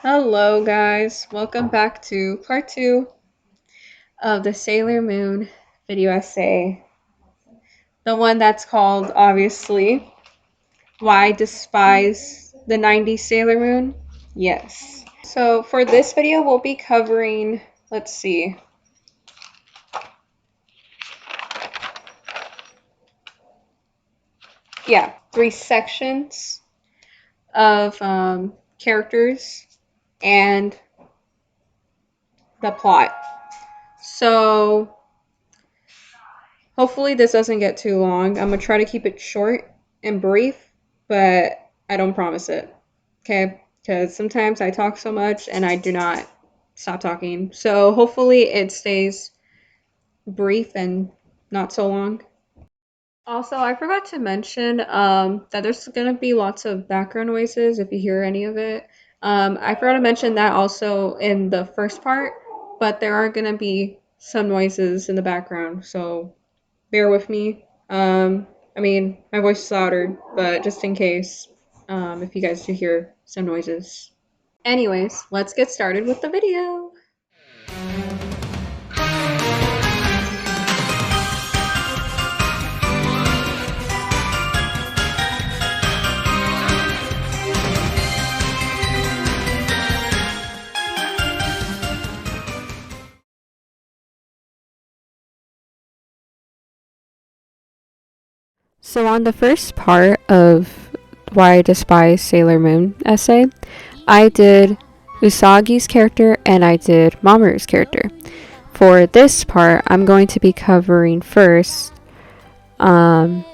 Hello guys, welcome back to part 2 of the Sailor Moon video essay. The one that's called, obviously, Why Despise the 90s Sailor Moon? Yes. So for this video we'll be covering, let's see. Yeah, 3 sections of characters and the plot. So hopefully this doesn't get too long. I'm going to try to keep it short and brief, but I don't promise it. Okay? Because sometimes I talk so much and I do not stop talking. So hopefully it stays brief and not so long. Also, I forgot to mention that there's going to be lots of background noises if you hear any of it. I forgot to mention that also in the first part, but there are going to be some noises in the background, so bear with me. I mean, my voice is louder, but just in case, if you guys do hear some noises. Anyways, let's get started with the video. So on the first part of Why I Despise Sailor Moon essay, I did Usagi's character and I did Mamoru's character. For this part, I'm going to be covering first the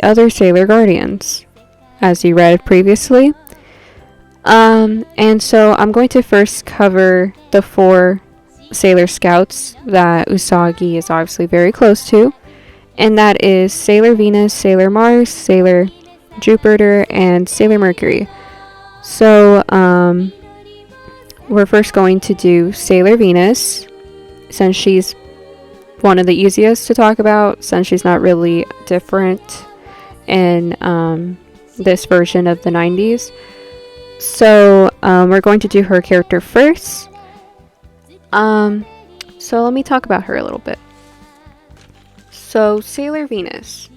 other Sailor Guardians, as you read previously. And so I'm going to first cover the 4 Sailor Scouts that Usagi is obviously very close to. And that is Sailor Venus, Sailor Mars, Sailor Jupiter, and Sailor Mercury. So, we're first going to do Sailor Venus, since she's one of the easiest to talk about, since she's not really different in this version of the 90s. So, we're going to do her character first. So let me talk about her a little bit. So, Sailor Venus.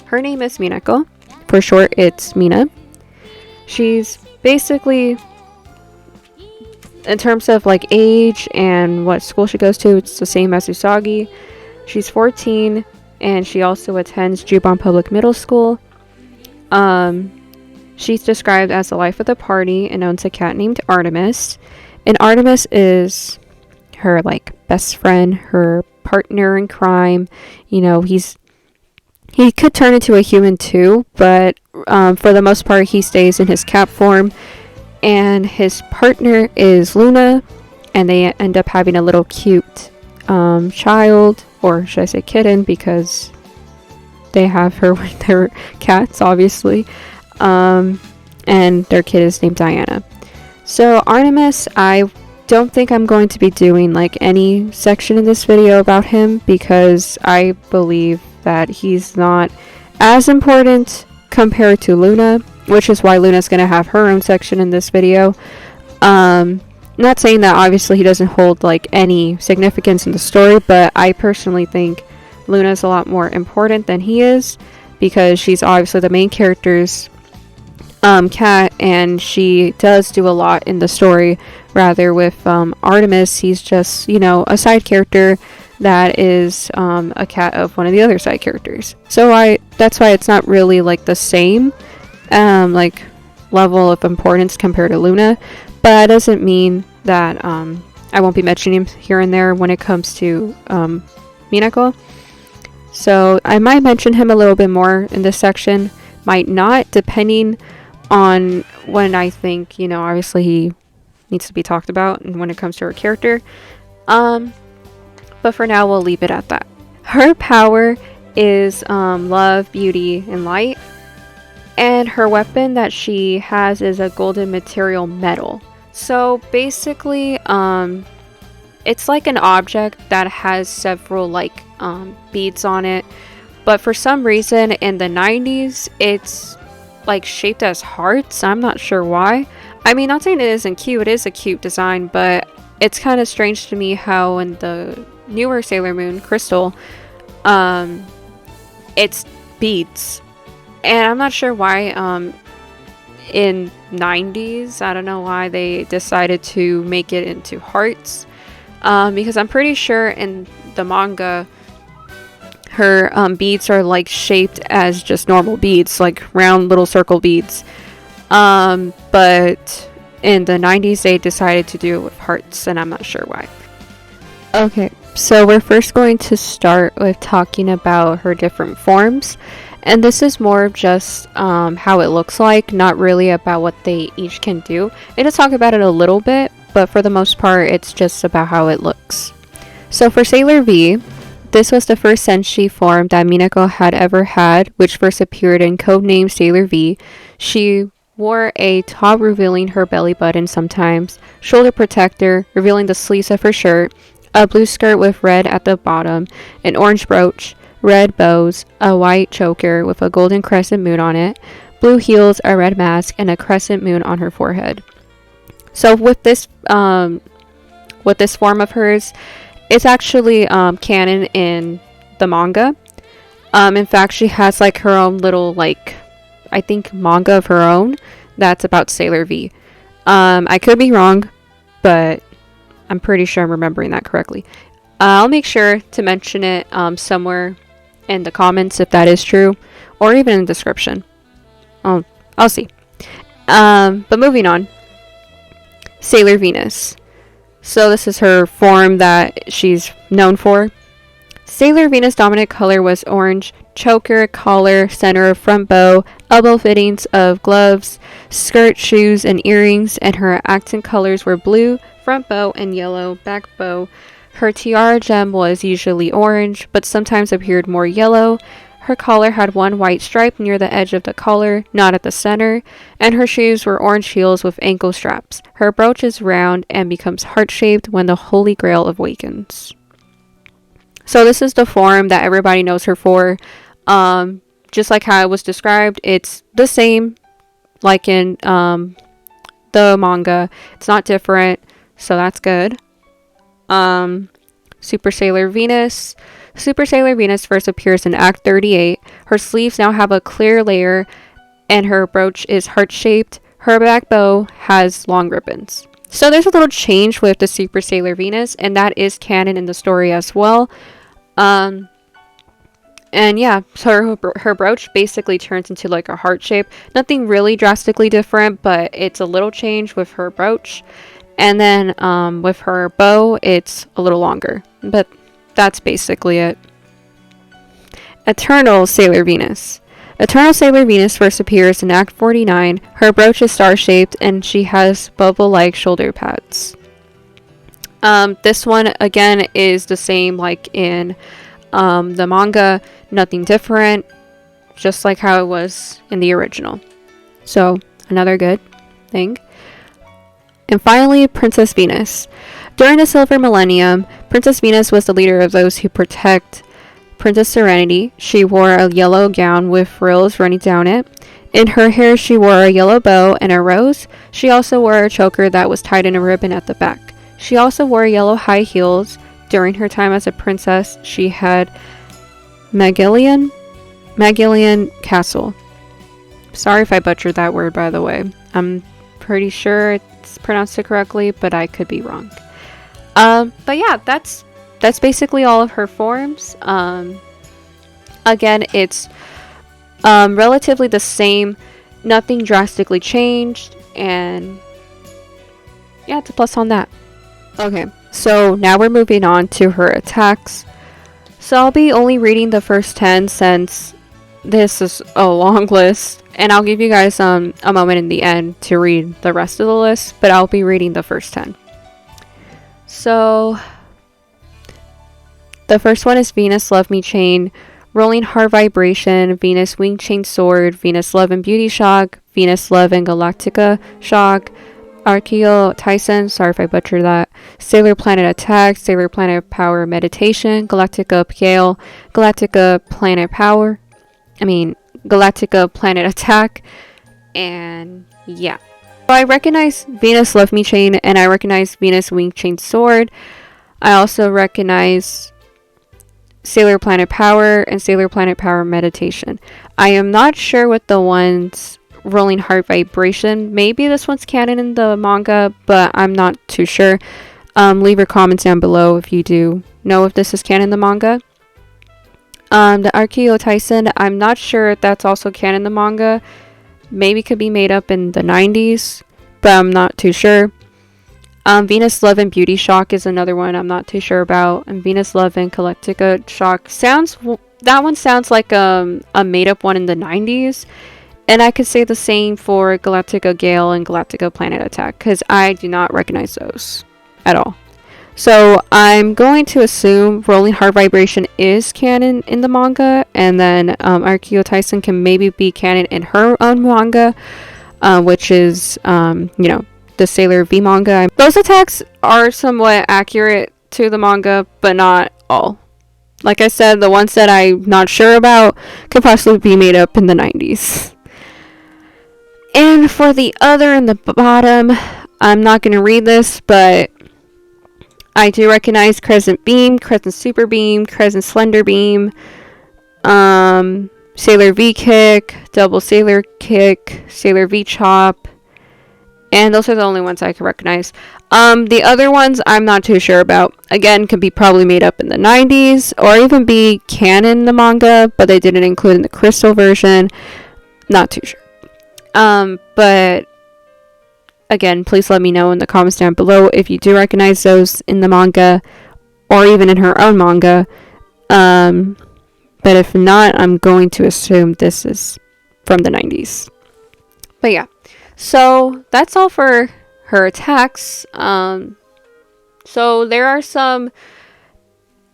Her name is Minako. For short, it's Mina. She's basically, in terms of like age and what school she goes to, it's the same as Usagi. She's 14, and she also attends Juban Public Middle School. She's described as the life of the party and owns a cat named Artemis. And Artemis is her like best friend, her partner in crime. You know, he could turn into a human too, but for the most part he stays in his cat form. And his partner is Luna, and they end up having a little cute child, or should I say kitten, because they have her with their cats, obviously. And their kid is named Diana. So Artemis, I don't think I'm going to be doing like any section in this video about him, because I believe that he's not as important compared to Luna, which is why Luna's going to have her own section in this video. Not saying that obviously he doesn't hold like any significance in the story, but I personally think Luna's a lot more important than he is, because she's obviously the main character's cat, and she does do a lot in the story. Rather with Artemis, he's just, you know, a side character that is a cat of one of the other side characters. So that's why it's not really like the same like level of importance compared to Luna, but that doesn't mean that I won't be mentioning him here and there when it comes to Minako. So I might mention him a little bit more in this section, might not, depending on when I think, you know, obviously he needs to be talked about and when it comes to her character. But for now we'll leave it at that. Her power is love, beauty, and light. And her weapon that she has is a golden material metal. So basically, it's like an object that has several like beads on it. But for some reason in the 90s, it's like shaped as hearts. I'm not sure why. I mean, not saying it isn't cute, it is a cute design, but it's kind of strange to me how in the newer Sailor Moon Crystal, um, it's beads. And I'm not sure why, in 90s, I don't know why they decided to make it into hearts. Because I'm pretty sure in the manga, her beads are like shaped as just normal beads, like round little circle beads. But in the 90s, they decided to do it with hearts, and I'm not sure why. Okay, so we're first going to start with talking about her different forms. And this is more of just how it looks like, not really about what they each can do. I just talk about it a little bit, but for the most part, it's just about how it looks. So for Sailor V, this was the first senshi form that Minako had ever had, which first appeared in codename Sailor V. She wore a top revealing her belly button sometimes, shoulder protector revealing the sleeves of her shirt, a blue skirt with red at the bottom, an orange brooch, red bows, a white choker with a golden crescent moon on it, blue heels, a red mask, and a crescent moon on her forehead. So with this form of hers, it's actually canon in the manga. In fact, she has like her own little I think manga of her own that's about Sailor V. I could be wrong, but I'm pretty sure I'm remembering that correctly. I'll make sure to mention it somewhere in the comments if that is true, or even in the description. I'll see. But moving on. Sailor Venus. So this is her form that she's known for. Sailor Venus' dominant color was orange, choker, collar, center of front bow, elbow fittings of gloves, skirt, shoes, and earrings, and her accent colors were blue, front bow, and yellow, back bow. Her tiara gem was usually orange, but sometimes appeared more yellow. Her collar had one white stripe near the edge of the collar, not at the center, and her shoes were orange heels with ankle straps. Her brooch is round and becomes heart-shaped when the Holy Grail awakens. So this is the form that everybody knows her for. Just like how it was described, it's the same like in the manga. It's not different, so that's good. Super Sailor Venus. Super Sailor Venus first appears in Act 38. Her sleeves now have a clear layer, and her brooch is heart-shaped. Her back bow has long ribbons. So there's a little change with the Super Sailor Venus, and that is canon in the story as well. And yeah, so her brooch basically turns into like a heart shape. Nothing really drastically different, but it's a little change with her brooch. And then with her bow, it's a little longer. But that's basically it. Eternal Sailor Venus. Eternal Sailor Venus first appears in Act 49. Her brooch is star-shaped, and she has bubble-like shoulder pads. This one, again, is the same like in the manga. Nothing different. Just like how it was in the original. So, another good thing. And finally, Princess Venus. During the Silver Millennium, Princess Venus was the leader of those who protect Princess Serenity. She wore a yellow gown with frills running down it. In her hair, she wore a yellow bow and a rose. She also wore a choker that was tied in a ribbon at the back. She also wore yellow high heels. During her time as a princess, she had Magellan Castle. Sorry if I butchered that word, by the way. I'm pretty sure it's pronounced it correctly, but I could be wrong. But yeah, that's basically all of her forms. Again, it's relatively the same. Nothing drastically changed, and yeah, it's a plus on that. Okay, so now we're moving on to her attacks. So I'll be only reading the first 10 since this is a long list, and I'll give you guys a moment in the end to read the rest of the list, but I'll be reading the first 10. So the first one is Venus Love Me Chain, Rolling Heart Vibration, Venus Wing Chain Sword, Venus Love and Beauty Shock, Venus Love and Galactica Shock, Archeo Tyson, sorry if I butchered that, Sailor Planet Attack, Sailor Planet Power Meditation, Galactica Gale, Galactica Planet Galactica Planet Attack, and yeah. I recognize Venus Love Me Chain, and I recognize Venus Wing Chain Sword. I also recognize Sailor Planet Power and Sailor Planet Power Meditation. I am not sure what the ones Rolling Heart Vibration. Maybe this one's canon in the manga, but I'm not too sure. Leave your comments down below if you do know if this is canon in the manga. The Archeo Tyson, I'm not sure if that's also canon in the manga. Maybe could be made up in the 90s, but I'm not too sure. Venus Love and Beauty Shock is another one I'm not too sure about. And Venus Love and Galactica Shock that one sounds like a made up one in the 90s. And I could say the same for Galactica Gale and Galactica Planet Attack, because I do not recognize those at all. So I'm going to assume Rolling Heart Vibration is canon in the manga, and then Archeo Tyson can maybe be canon in her own manga, which is, the Sailor V manga. Those attacks are somewhat accurate to the manga, but not all. Like I said, the ones that I'm not sure about could possibly be made up in the 90s. And for the other in the bottom, I'm not going to read this, but I do recognize Crescent Beam, Crescent Super Beam, Crescent Slender Beam, Sailor V Kick, Double Sailor Kick, Sailor V Chop, and those are the only ones I can recognize. The other ones I'm not too sure about. Again, could be probably made up in the 90s, or even be canon in the manga, but they didn't include in the crystal version. Not too sure. But again, please let me know in the comments down below if you do recognize those in the manga or even in her own manga. But if not, I'm going to assume this is from the 90s. But yeah, so that's all for her attacks. So there are some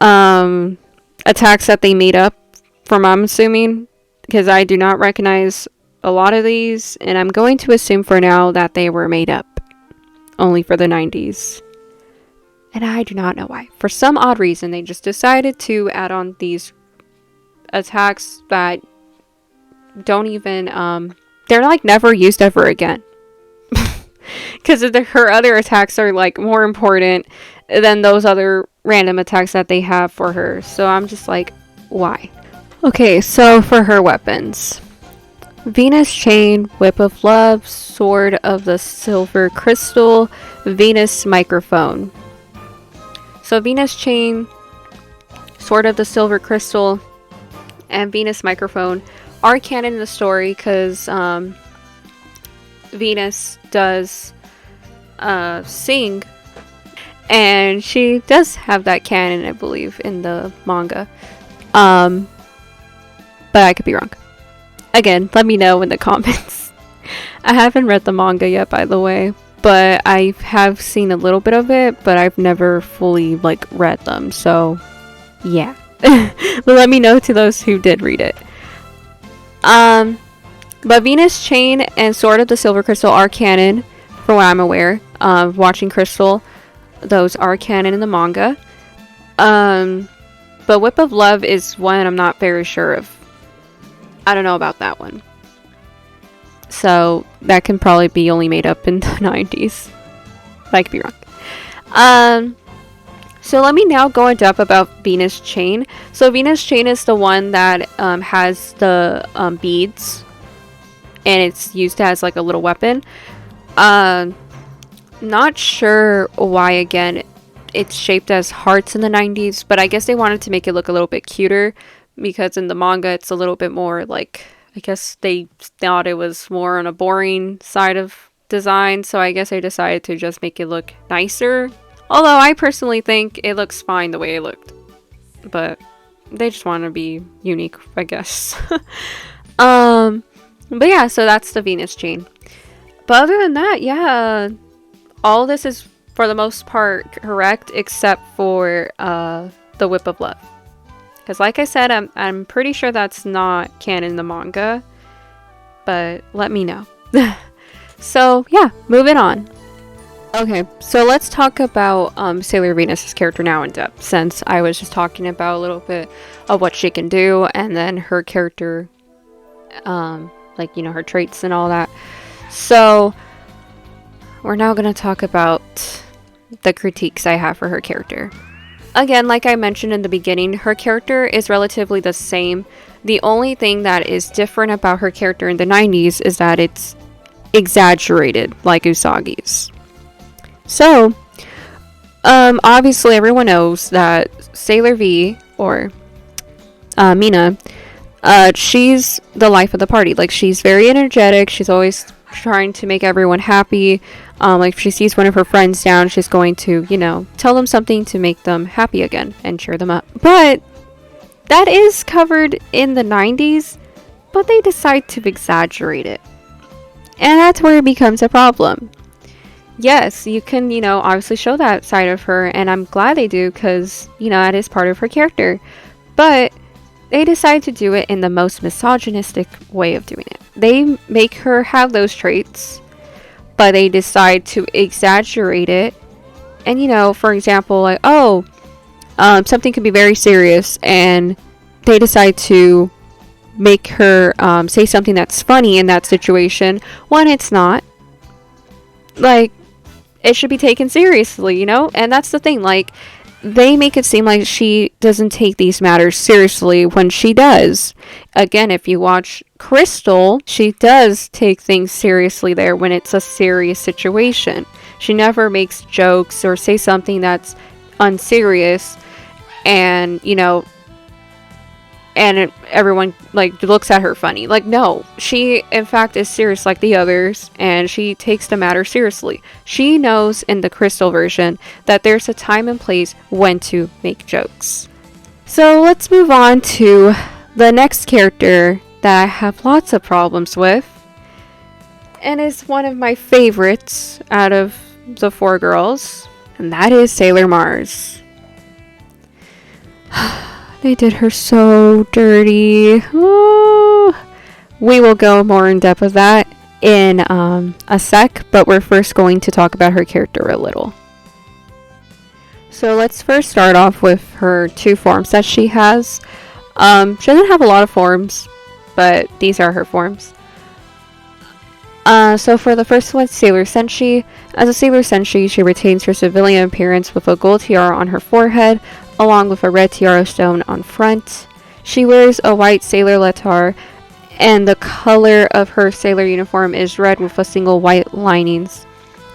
attacks that they made up from, I'm assuming, because I do not recognize a lot of these, and I'm going to assume for now that they were made up only for the 90s. And I do not know why. For some odd reason, they just decided to add on these attacks that don't even, they're like never used ever again. Because her other attacks are like more important than those other random attacks that they have for her. So I'm just like, why? Okay, so for her weapons. Venus Chain, Whip of Love, Sword of the Silver Crystal, Venus Microphone. So Venus Chain, Sword of the Silver Crystal, and Venus Microphone are canon in the story because Venus does sing, and she does have that canon, I believe, in the manga. But I could be wrong. Again, let me know in the comments. I haven't read the manga yet, by the way, but I have seen a little bit of it, but I've never fully read them. So, yeah. But let me know to those who did read it. But Venus Chain and Sword of the Silver Crystal are canon, from what I'm aware. Watching Crystal, those are canon in the manga. But Whip of Love is one I'm not very sure of. I don't know about that one. So that can probably be only made up in the 90s. But I could be wrong. So let me now go in depth about Venus Chain. So Venus Chain is the one that has the beads. And it's used as a little weapon. Not sure why, again, it's shaped as hearts in the 90s. But I guess they wanted to make it look a little bit cuter. Because in the manga, it's a little bit more I guess they thought it was more on a boring side of design. So I guess they decided to just make it look nicer. Although I personally think it looks fine the way it looked. But they just want to be unique, I guess. But yeah, so that's the Venus Chain. But other than that, yeah, all this is for the most part correct, except for the Whip of Love. Because like I said, I'm pretty sure that's not canon in the manga. But let me know. So yeah, moving on. Okay, so let's talk about Sailor Venus' character now in depth. Since I was just talking about a little bit of what she can do. And then her character, her traits and all that. So we're now going to talk about the critiques I have for her character. Again, like I mentioned in the beginning, her character is relatively the same. The only thing that is different about her character in the 90s is that it's exaggerated, like Usagi's. So, obviously everyone knows that Sailor V, or Mina, she's the life of the party. Like, she's very energetic, she's always trying to make everyone happy. Like, if she sees one of her friends down, she's going to, tell them something to make them happy again and cheer them up. But that is covered in the 90s, but they decide to exaggerate it. And that's where it becomes a problem. Yes, you can, obviously show that side of her, and I'm glad they do, because, that is part of her character. But they decide to do it in the most misogynistic way of doing it. They make her have those traits, but they decide to exaggerate it. And, for example, like, something could be very serious, and they decide to make her say something that's funny in that situation when it's not. Like, it should be taken seriously, and that's the thing. Like, they make it seem like she doesn't take these matters seriously when she does. Again, if you watch Crystal, she does take things seriously there when it's a serious situation. She never makes jokes or say something that's unserious, and and everyone looks at her funny. Like, no, she in fact is serious like the others, and she takes the matter seriously. She knows in the Crystal version that there's a time and place when to make jokes. So let's move on to the next character that I have lots of problems with, and is one of my favorites out of the 4 girls, and that is Sailor Mars. They did her so dirty. Ooh. We will go more in depth of that in a sec, but we're first going to talk about her character a little. So let's first start off with her 2 forms that she has. She doesn't have a lot of forms, but these are her forms. So for the first one, Sailor Senshi. As a Sailor Senshi, she retains her civilian appearance with a gold tiara on her forehead, along with a red tiara stone on front. She wears a white sailor leotard, and the color of her sailor uniform is red with a single white linings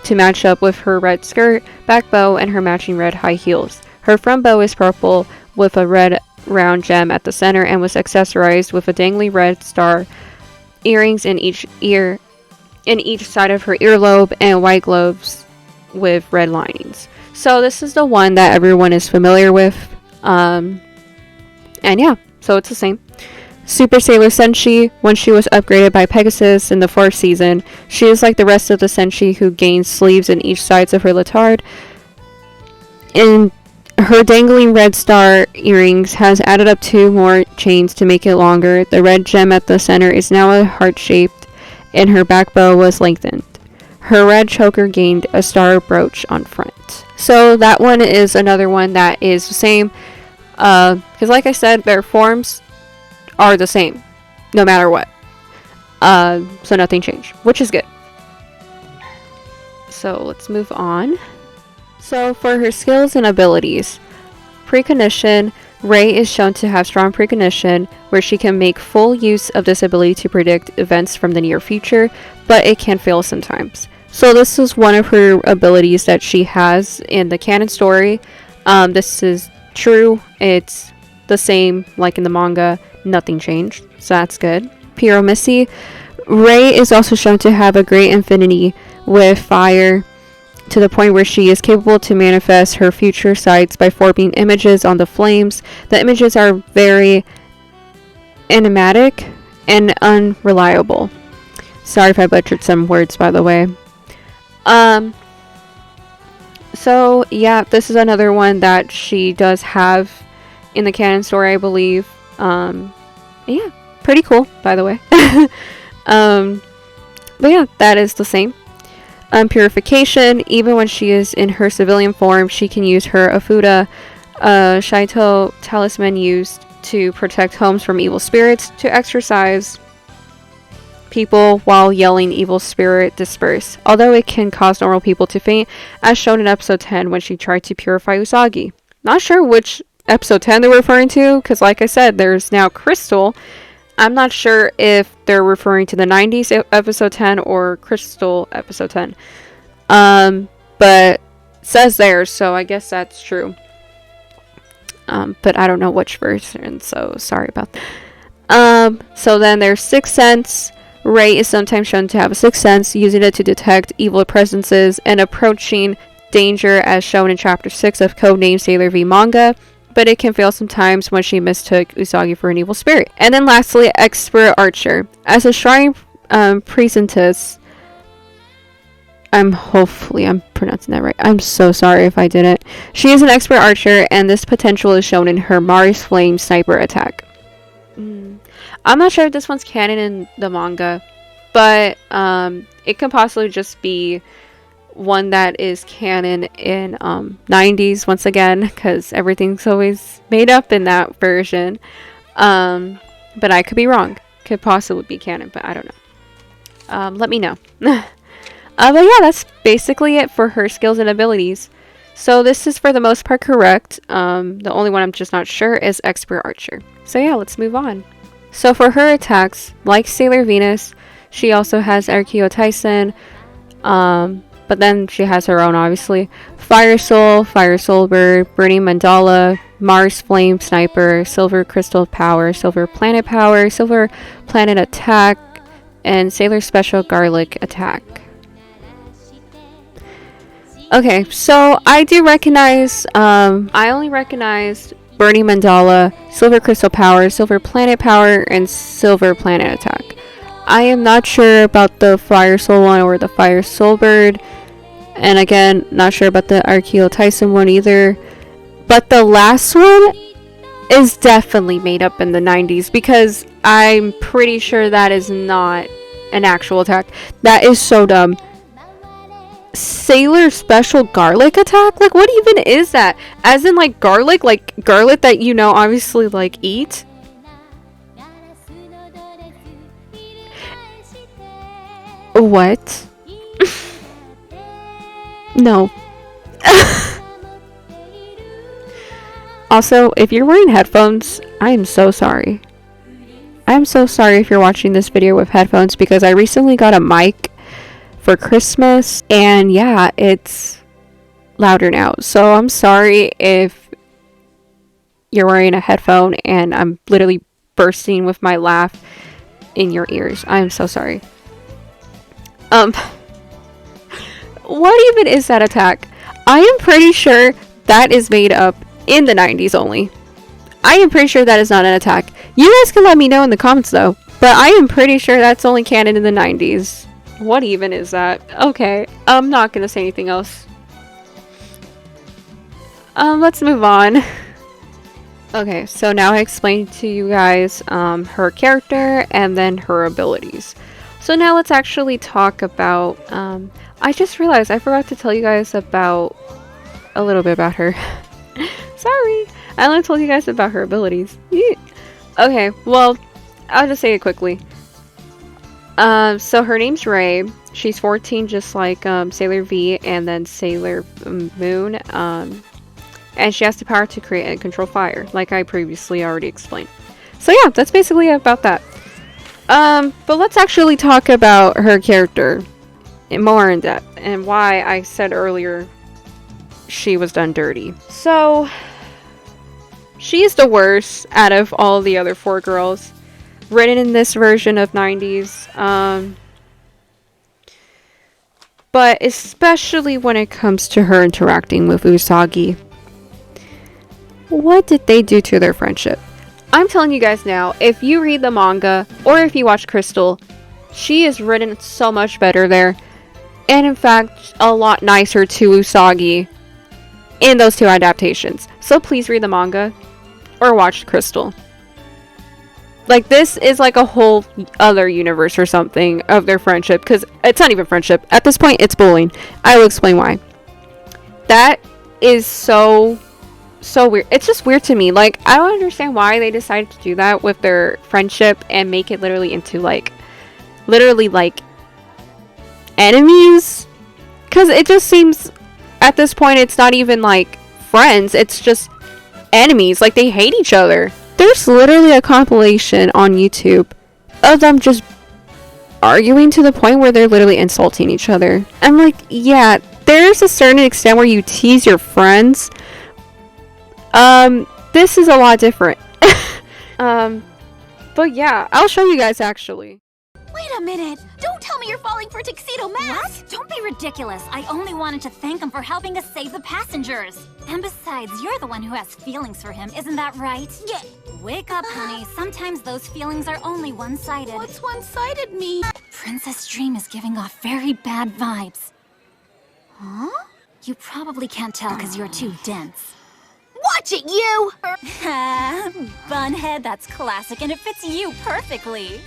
to match up with her red skirt, back bow, and her matching red high heels. Her front bow is purple with a red round gem at the center, and was accessorized with a dangly red star earrings in each side of her earlobe, and white gloves with red linings. So this is the one that everyone is familiar with. And yeah, so it's the same. Super Sailor Senshi. When she was upgraded by Pegasus in the 4th season, she is like the rest of the Senshi who gains sleeves in each sides of her leotard. And her dangling red star earrings has added up 2 more chains to make it longer. The red gem at the center is now a heart-shaped, and her back bow was lengthened. Her red choker gained a star brooch on front. So that one is another one that is the same. Because like I said, their forms are the same, no matter what. So nothing changed, which is good. So let's move on. So for her skills and abilities, precognition, Rei is shown to have strong precognition, where she can make full use of this ability to predict events from the near future, but it can fail sometimes. So this is one of her abilities that she has in the canon story. This is true. It's the same like in the manga. Nothing changed. So that's good. Pyromancy. Rei is also shown to have a great affinity with fire, to the point where she is capable to manifest her future sights by forming images on the flames. The images are very enigmatic and unreliable. Sorry if I butchered some words, by the way. So yeah, this is another one that she does have in the canon story, I believe. Yeah, pretty cool, by the way. But yeah, that is the same. Purification. Even when she is in her civilian form, she can use her Afuda Shaito talisman used to protect homes from evil spirits, to exorcise people while yelling evil spirit disperse, although it can cause normal people to faint, as shown in episode 10 when she tried to purify Usagi. Not sure which episode 10 they're referring to, because like I said, there's now Crystal. I'm not sure if they're referring to the 90s episode 10 or Crystal episode 10. But says there, so I guess that's true. But I don't know which version, so sorry about that. So then there's Sixth Sense. Rei is sometimes shown to have a sixth sense, using it to detect evil presences and approaching danger, as shown in chapter 6 of Codename Sailor V manga, but it can fail sometimes when she mistook Usagi for an evil spirit. And then lastly, Expert Archer. As a shrine presentess, hopefully I'm pronouncing that right. I'm so sorry if I didn't. She is an expert archer, and this potential is shown in her Mars Flame sniper attack. I'm not sure if this one's canon in the manga, but it can possibly just be one that is canon in 90s once again, because everything's always made up in that version. But I could be wrong. Could possibly be canon, but I don't know. Let me know. But yeah, that's basically it for her skills and abilities. So this is for the most part correct. The only one I'm just not sure is Expert Archer. So yeah, let's move on. So for her attacks, like Sailor Venus, she also has Archeo Tyson, but then she has her own, obviously. Fire Soul, Fire Soul Bird, Burning Mandala, Mars Flame Sniper, Silver Crystal Power, Silver Planet Power, Silver Planet Attack, and Sailor Special Garlic Attack. Okay, so I do recognize, I only recognized Burning Mandala, Silver Crystal Power, Silver Planet Power, and Silver Planet Attack. I am not sure about the Fire Soul one or the Fire Soul Bird, and again, not sure about the Archeo Tyson one either, but the last one is definitely made up in the 90s, because I'm pretty sure that is not an actual attack. That is so dumb. Sailor Special Garlic Attack? Like, what even is that? As in, like, garlic? Like, garlic that, you know, obviously, like, eat? What? No. Also, if you're wearing headphones, I am so sorry. I'm so sorry if you're watching this video with headphones, because I recently got a mic for Christmas, and yeah, it's louder now. So I'm sorry if you're wearing a headphone and I'm literally bursting with my laugh in your ears. I'm so sorry. What even is that attack? I am pretty sure that is made up in the 90s only. I am pretty sure that is not an attack. You guys can let me know in the comments though, but I am pretty sure that's only canon in the 90s. What even is that? Okay, I'm not gonna say anything else. Let's move on. Okay, so now I explained to you guys her character and then her abilities. So now let's actually talk about, I just realized I forgot to tell you guys about a little bit about her. Sorry, I only told you guys about her abilities. Okay, well, I'll just say it quickly. So her name's Rei. She's 14, just like Sailor V and then Sailor Moon. And she has the power to create and control fire, like I previously already explained. So yeah, that's basically about that. But let's actually talk about her character more in depth and why I said earlier she was done dirty. So she's the worst out of all the other 4 girls written in this version of 90s. But especially when it comes to her interacting with Usagi. What did they do to their friendship? I'm telling you guys now, if you read the manga or if you watch Crystal, she is written so much better there. And in fact, a lot nicer to Usagi in those 2 adaptations. So please read the manga or watch Crystal. Like, this is like a whole other universe or something of their friendship, because it's not even friendship. At this point, it's bullying. I will explain why. That is so weird. It's just weird to me. Like, I don't understand why they decided to do that with their friendship and make it literally into, like, literally like enemies, because it just seems at this point it's not even like friends, it's just enemies. Like they hate each other. There's literally a compilation on YouTube of them just arguing to the point where they're literally insulting each other. I'm like, yeah, there's a certain extent where you tease your friends. This is a lot different. But yeah, I'll show you guys actually. Wait a minute! Don't tell me you're falling for Tuxedo Mask! What? Don't be ridiculous. I only wanted to thank him for helping us save the passengers. And besides, you're the one who has feelings for him, isn't that right? Yeah. Wake up, honey. Sometimes those feelings are only one-sided. What's one-sided, me? Princess Dream is giving off very bad vibes. Huh? You probably can't tell because you're too dense. Watch it, you! Bunhead, that's classic, and it fits you perfectly.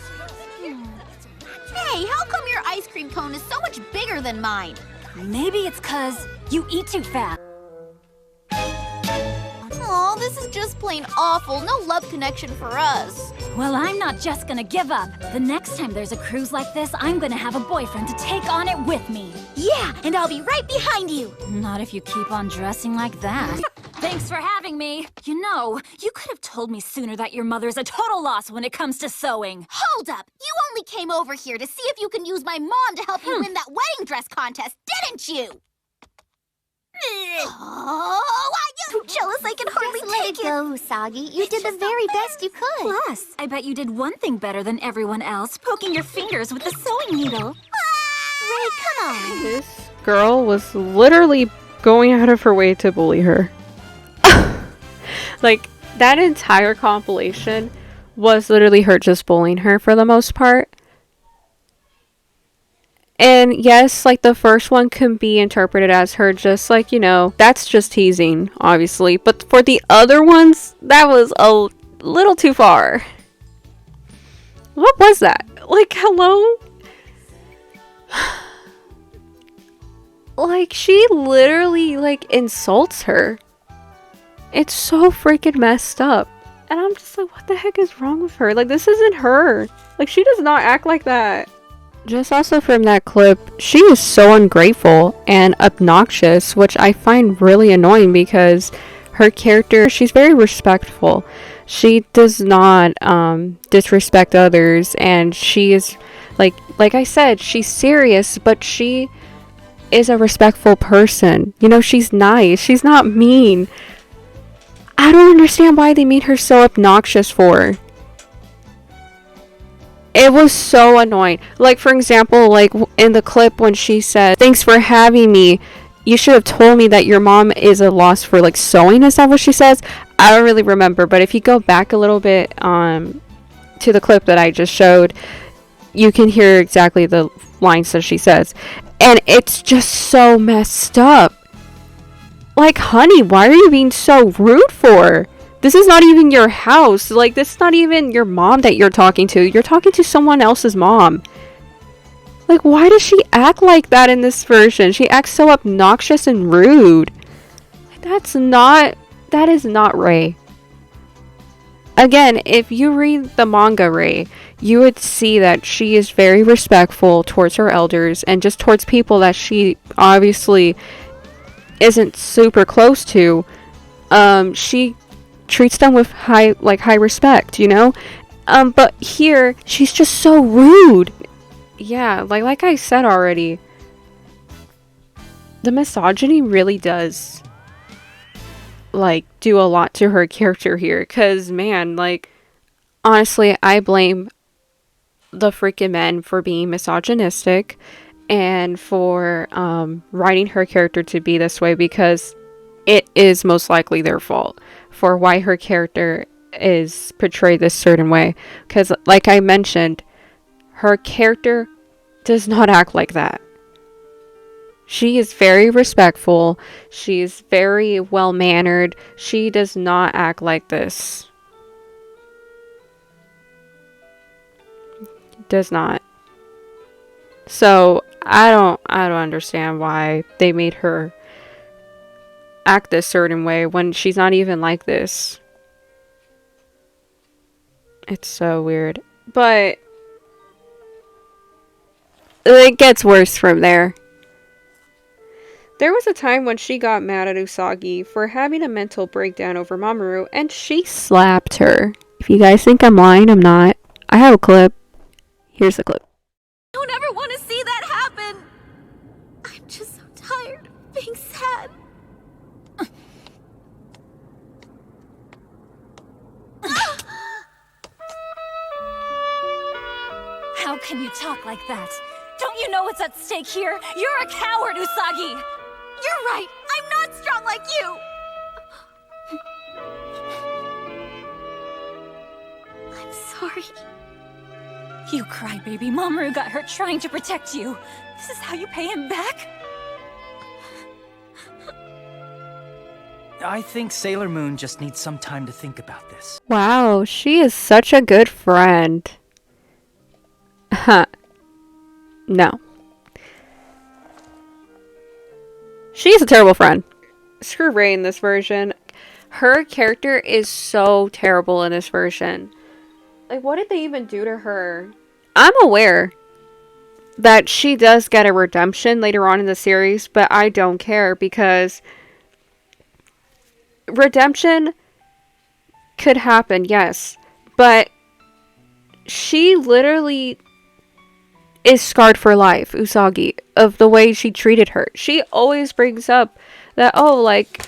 Hey, how come your ice cream cone is so much bigger than mine? Maybe it's because you eat too fast. Aw, this is just plain awful. No love connection for us. Well, I'm not just gonna give up. The next time there's a cruise like this, I'm gonna have a boyfriend to take on it with me. Yeah, and I'll be right behind you. Not if you keep on dressing like that. Thanks for having me. You know, you could have told me sooner that your mother's a total loss when it comes to sewing. Hold up! You only came over here to see if you can use my mom to help you win that wedding dress contest, didn't you? Oh, I'm too jealous I can hardly take it. Go, Soggy. You did the very best you could. Plus, I bet you did one thing better than everyone else, poking your fingers with the sewing needle. Ray, come on. This girl was literally going out of her way to bully her. Like, that entire compilation was literally her just bullying her for the most part. And yes, like the first one can be interpreted as her just like, you know, that's just teasing, obviously. But for the other ones, that was a little too far. What was that? Like, hello? Like, she literally, like, insults her. It's so freaking messed up. And I'm just like, what the heck is wrong with her? Like, this isn't her. Like, she does not act like that. Just also from that clip, she is so ungrateful and obnoxious, which I find really annoying because her character, she's very respectful. She does not disrespect others, and she is, like I said, she's serious, but she is a respectful person. You know, she's nice. She's not mean. I don't understand why they made her so obnoxious for. It was so annoying. Like, for example, like in the clip when she said, "Thanks for having me. You should have told me that your mom is a loss for like sewing." Is that what she says? I don't really remember, but if you go back a little bit to the clip that I just showed, you can hear exactly the lines that she says. And it's just so messed up. Like, honey, why are you being so rude for? This is not even your house. Like, this is not even your mom that you're talking to. You're talking to someone else's mom. Like, why does she act like that in this version? She acts so obnoxious and rude. That is not Rei. Again, if you read the manga Rei, you would see that she is very respectful towards her elders and just towards people that she obviously isn't super close to. She treats them with high respect, you know? But here, she's just so rude. Yeah, like I said already, the misogyny really does, like, do a lot to her character here. Cause, man, like, honestly, I blame the freaking men for being misogynistic and for writing her character to be this way, because it is most likely their fault for why her character is portrayed this certain way. Because, like I mentioned, her character does not act like that. She is very respectful. She is very well-mannered. She does not act like this. Does not. So, I don't understand why they made her act this certain way when she's not even like this. It's so weird. But it gets worse from there. There was a time when she got mad at Usagi for having a mental breakdown over Mamoru, and she slapped her. If you guys think I'm lying, I'm not. I have a clip. Here's the clip. I don't ever want to see that happen. I'm just so tired of being sad. How can you talk like that? Don't you know what's at stake here? You're a coward, Usagi! You're right. I'm not strong like you. I'm sorry. You crybaby. Mamoru got hurt trying to protect you. This is how you pay him back? I think Sailor Moon just needs some time to think about this. Wow, she is such a good friend. Huh. No. She's a terrible friend. Screw Rei in this version. Her character is so terrible in this version. Like, what did they even do to her? I'm aware that she does get a redemption later on in the series, but I don't care because redemption could happen, yes, but she literally is scarred for life, Usagi, of the way she treated her. She always brings up that, oh, like,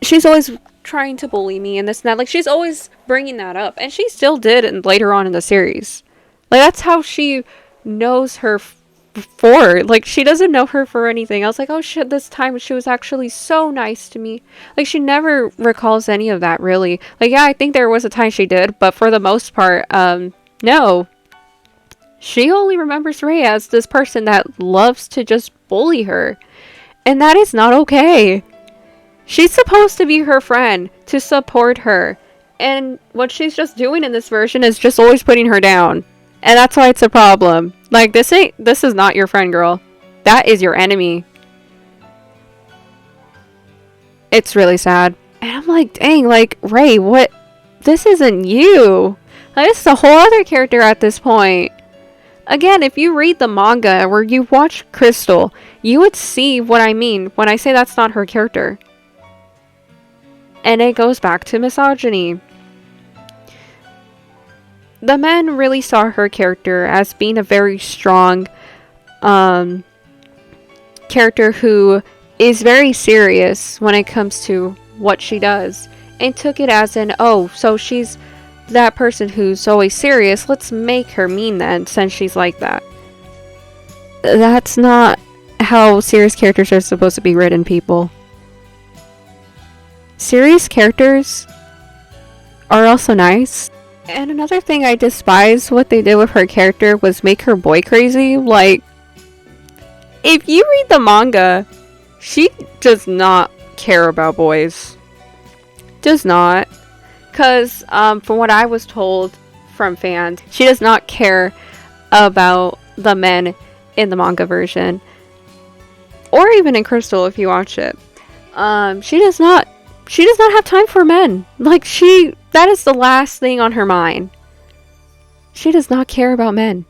she's always trying to bully me and this and that. Like, she's always bringing that up, and she still did later on in the series. Like, that's how she knows her for. Like, she doesn't know her for anything else. Like, oh shit, this time she was actually so nice to me. Like, she never recalls any of that, really. Like, yeah, I think there was a time she did, but for the most part, no. She only remembers Rei as this person that loves to just bully her. And that is not okay. She's supposed to be her friend, to support her. And what she's just doing in this version is just always putting her down. And that's why it's a problem. Like, this is not your friend, girl. That is your enemy. It's really sad. And I'm like, dang, like, Rei, what? This isn't you. Like, this is a whole other character at this point. Again, if you read the manga or you watch Crystal, you would see what I mean when I say that's not her character. And it goes back to misogyny. The men really saw her character as being a very strong character who is very serious when it comes to what she does. And took it as an, oh, so she's that person who's always serious, let's make her mean then, since she's like that. That's not how serious characters are supposed to be written, people. Serious characters are also nice. And another thing I despise what they did with her character was make her boy crazy. Like, if you read the manga, she does not care about boys. Does not. Because, from what I was told from fans, she does not care about the men in the manga version. Or even in Crystal, if you watch it. She does not have time for men. Like, that is the last thing on her mind. She does not care about men.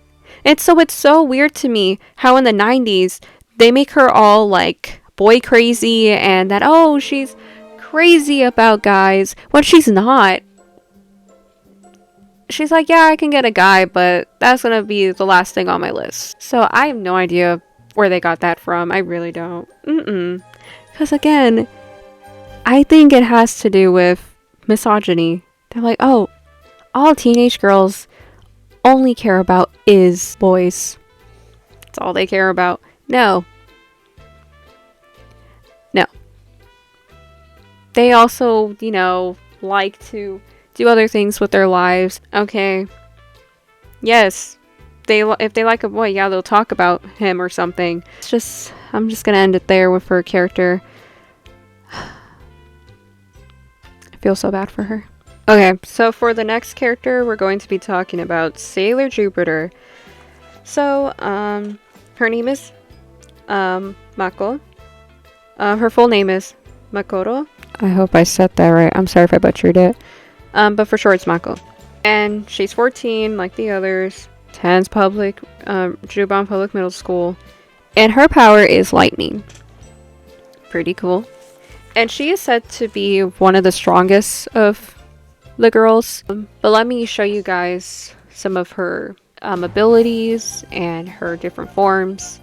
And so it's so weird to me how in the 90s, they make her all, like, boy crazy and that, oh, she's crazy about guys when she's not. She's like, yeah, I can get a guy, but that's gonna be the last thing on my list. So I have no idea where they got that from. I really don't. Because again, I think it has to do with misogyny. They're like, oh, all teenage girls only care about is boys. That's all they care about. No. They also, you know, like to do other things with their lives. Okay. Yes. If they like a boy, yeah, they'll talk about him or something. I'm just gonna end it there with her character. I feel so bad for her. Okay, so for the next character, we're going to be talking about Sailor Jupiter. So, her name is, Mako. Her full name is Makoto. I hope I said that right. I'm sorry if I butchered it. But for sure it's Mako. And she's 14, like the others. attends Jubon Public Middle School, and her power is lightning. Pretty cool. And she is said to be one of the strongest of the girls. But let me show you guys some of her abilities and her different forms,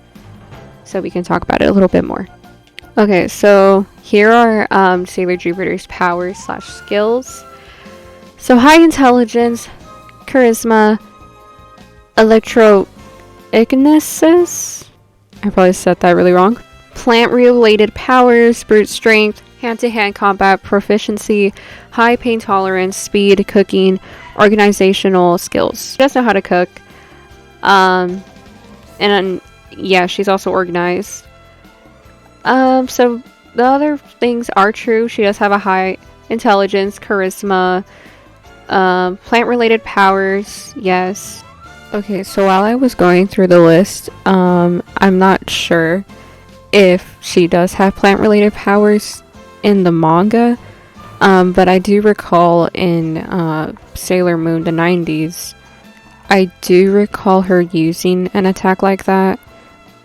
so we can talk about it a little bit more. Okay, so here are Sailor Jupiter's powers / skills. So high intelligence, charisma, electrokinesis. I probably said that really wrong. Plant-related powers, brute strength, hand-to-hand combat proficiency, high pain tolerance, speed, cooking, organizational skills. She does know how to cook. And yeah, she's also organized. So the other things are true. She does have a high intelligence, charisma, plant-related powers, yes. Okay, so while I was going through the list, I'm not sure if she does have plant-related powers in the manga, but I do recall in Sailor Moon, the 90s, I do recall her using an attack like that,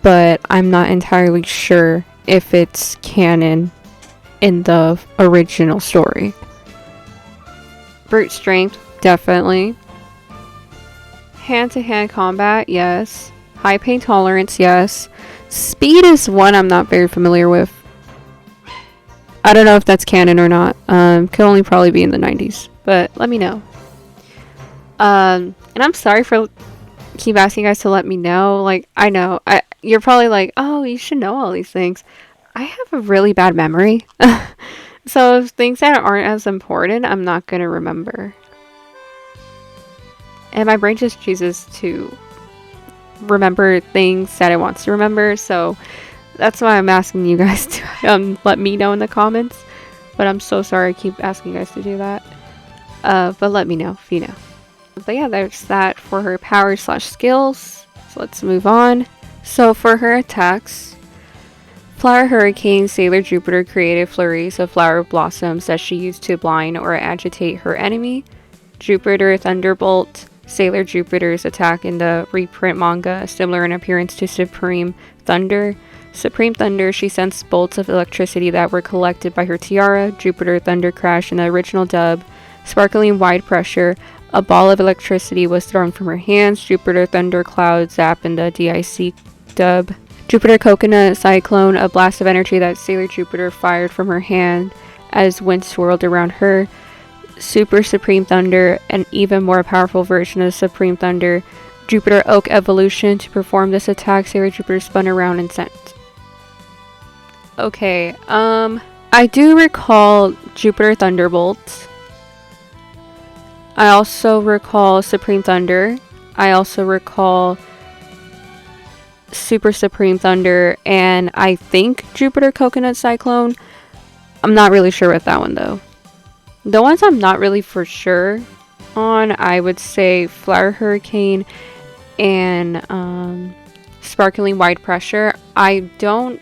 but I'm not entirely sure if it's canon in the original story. Brute strength, definitely. Hand-to-hand combat, yes. High pain tolerance, yes. Speed is one I'm not very familiar with. I don't know if that's canon or not. Could only probably be in the 90s, but let me know. And I'm sorry for keep asking you guys to let me know. Like, I know you're probably like, oh, you should know all these things. I have a really bad memory. So things that aren't as important, I'm not gonna remember. And my brain just chooses to remember things that it wants to remember. So that's why I'm asking you guys to let me know in the comments. But I'm so sorry I keep asking you guys to do that. But let me know if you know. But yeah, there's that for her powers / skills. So let's move on. So for her attacks, Flower Hurricane, Sailor Jupiter created flurries of flower blossoms that she used to blind or agitate her enemy. Jupiter Thunderbolt, Sailor Jupiter's attack in the reprint manga, similar in appearance to Supreme Thunder. Supreme Thunder, she sends bolts of electricity that were collected by her tiara. Jupiter Thunder Crash in the original dub. Sparkling Wide Pressure, a ball of electricity was thrown from her hands. Jupiter Thunder Cloud Zap in the DIC dub. Jupiter Coconut Cyclone, a blast of energy that Sailor Jupiter fired from her hand as wind swirled around her. Super Supreme Thunder, an even more powerful version of Supreme Thunder. Jupiter Oak Evolution, to perform this attack, Sailor Jupiter spun around and sent. Okay, I do recall Jupiter Thunderbolt. I also recall Supreme Thunder. I also recall Super Supreme Thunder, and I think Jupiter Coconut Cyclone. I'm not really sure with that one though. The ones I'm not really for sure on, I would say Flower Hurricane and Sparkling Wide Pressure. I don't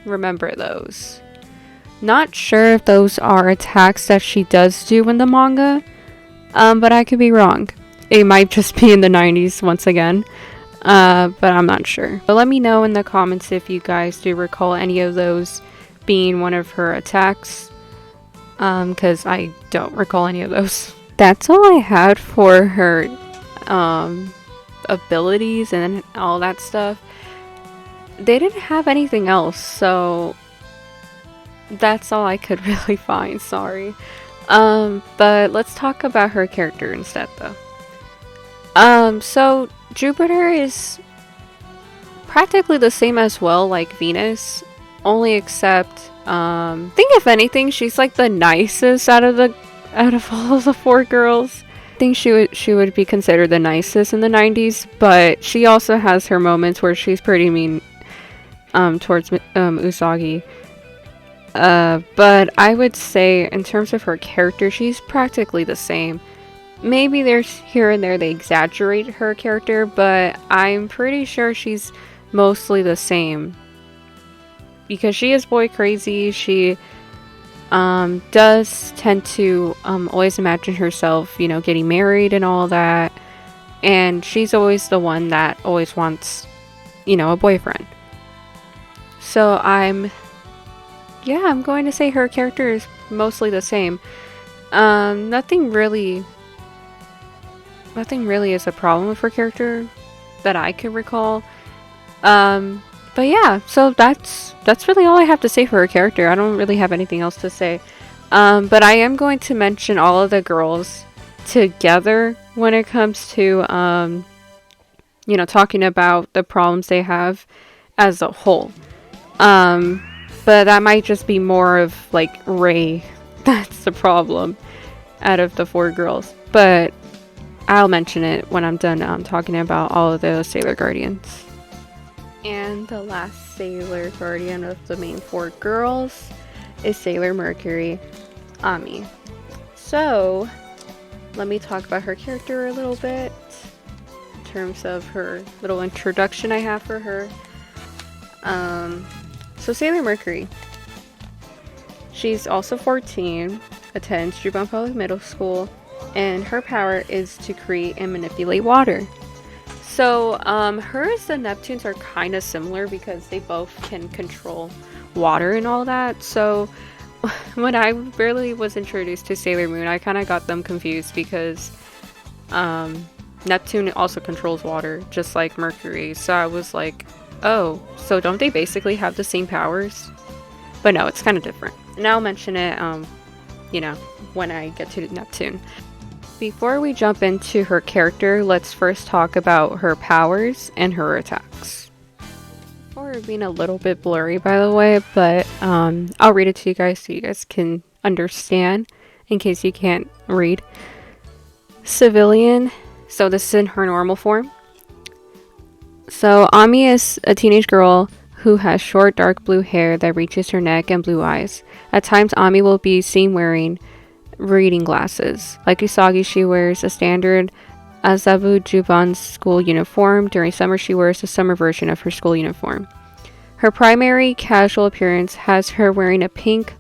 remember those. Not sure if those are attacks that she does do in the manga, but I could be wrong. It might just be in the 90s once again, but I'm not sure. But let me know in the comments if you guys do recall any of those being one of her attacks, because I don't recall any of those. That's all I had for her abilities and all that stuff. They didn't have anything else, so that's all I could really find, sorry. But let's talk about her character instead though. So Jupiter is practically the same as well, like Venus, only except I think if anything she's like the nicest out of all of the four girls. I think she would be considered the nicest in the 90s, but she also has her moments where she's pretty mean towards Usagi. But I would say in terms of her character, she's practically the same. Maybe there's here and there they exaggerate her character, but I'm pretty sure she's mostly the same. Because she is boy crazy, she does tend to always imagine herself, you know, getting married and all that. and she's always the one that always wants, a boyfriend. So I'm going to say her character is mostly the same. Nothing really is a problem with her character that I can recall. But yeah, so that's really all I have to say for her character. I don't really have anything else to say. But I am going to mention all of the girls together when it comes to talking about the problems they have as a whole. But that might just be more of like Ray that's the problem out of the 4 girls. But I'll mention it when I'm done talking about all of the Sailor Guardians. And the last Sailor Guardian of the main 4 girls is Sailor Mercury, Ami. So, let me talk about her character a little bit in terms of her little introduction I have for her. So Sailor Mercury. She's also 14, attends Juban Public Middle School, and her power is to create and manipulate water. So, hers and Neptune's are kind of similar because they both can control water and all that. So, when I really was introduced to Sailor Moon, I kind of got them confused because Neptune also controls water, just like Mercury. So I was like, oh, so don't they basically have the same powers? But no, it's kind of different. And I'll mention it, when I get to Neptune. Before we jump into her character, let's first talk about her powers and her attacks. Or being a little bit blurry, by the way, but I'll read it to you guys so you guys can understand in case you can't read. Civilian, so this is in her normal form. So Ami is a teenage girl who has short dark blue hair that reaches her neck and blue eyes. At times Ami will be seen wearing reading glasses. Like Usagi, she wears a standard Azabu Juban school uniform. During summer, she wears the summer version of her school uniform. Her primary casual appearance has her wearing a pink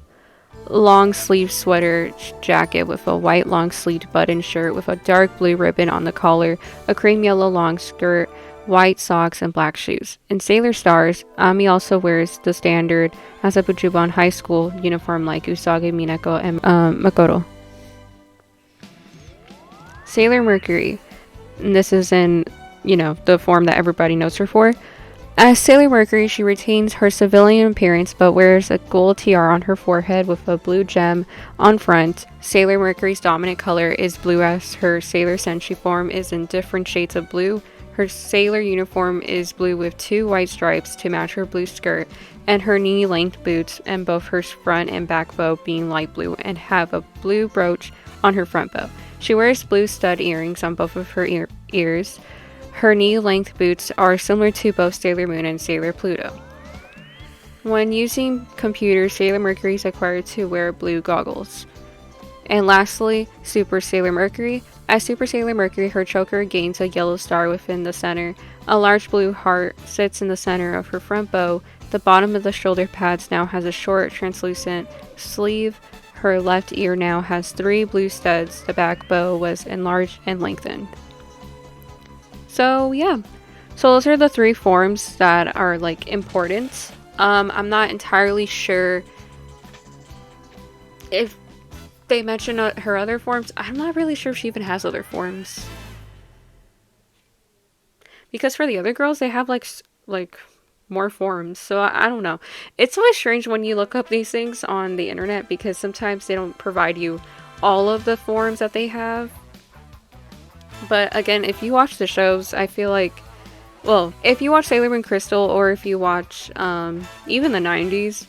long sleeve sweater jacket with a white long sleeved button shirt with a dark blue ribbon on the collar, a cream yellow long skirt, white socks, and black shoes. In Sailor Stars, Ami also wears the standard Azabu Juban high school uniform like Usagi, Minako, and Makoto. Sailor Mercury. And this is in, the form that everybody knows her for. As Sailor Mercury, she retains her civilian appearance but wears a gold tiara on her forehead with a blue gem on front. Sailor Mercury's dominant color is blue, as her Sailor Senshi form is in different shades of blue. Her sailor uniform is blue with 2 white stripes to match her blue skirt, and her knee-length boots, and both her front and back bow being light blue, and have a blue brooch on her front bow. She wears blue stud earrings on both of her ears. Her knee-length boots are similar to both Sailor Moon and Sailor Pluto. When using computers, Sailor Mercury is required to wear blue goggles. And lastly, Super Sailor Mercury. As Super Sailor Mercury, her choker gains a yellow star within the center. A large blue heart sits in the center of her front bow. The bottom of the shoulder pads now has a short, translucent sleeve. Her left ear now has 3 blue studs. The back bow was enlarged and lengthened. So yeah. So those are the 3 forms that are important. I'm not entirely sure if they mention her other forms. I'm not really sure if she even has other forms. Because for the other girls, they have like more forms. So I don't know. It's always strange when you look up these things on the internet because sometimes they don't provide you all of the forms that they have. But again, if you watch the shows, I feel like, well, if you watch Sailor Moon Crystal, or if you watch even the 90s,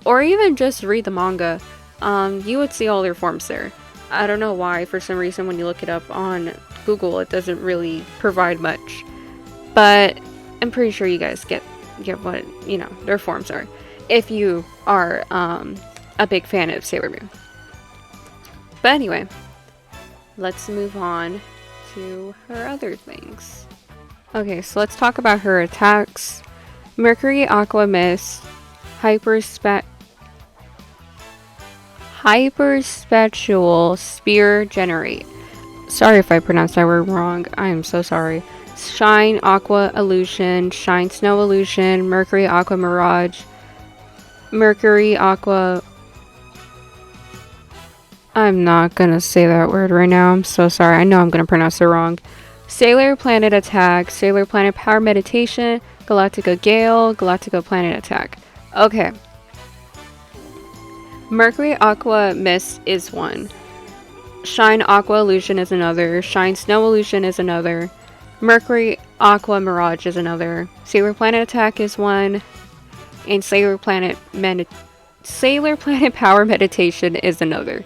or even just read the manga, you would see all their forms there. I don't know why, for some reason when you look it up on Google, it doesn't really provide much. But I'm pretty sure you guys get what, their forms are, if you are a big fan of Sailor Moon. But anyway, let's move on to her other things. Okay, so let's talk about her attacks. Mercury Aqua Mist, Hyperspectual Spear Generate. Sorry if I pronounced that word wrong. I am so sorry. Shine, Aqua, Illusion. Shine, Snow, Illusion. Mercury, Aqua, Mirage. Mercury, Aqua... I'm not gonna say that word right now. I'm so sorry. I know I'm gonna pronounce it wrong. Sailor Planet Attack. Sailor Planet Power Meditation. Galactica Gale. Galactica Planet Attack. Okay. Mercury, Aqua, Mist is one. Shine, Aqua, Illusion is another. Shine, Snow, Illusion is another. Mercury, Aqua, Mirage is another. Sailor Planet Attack is one. And Sailor Planet Power Meditation is another.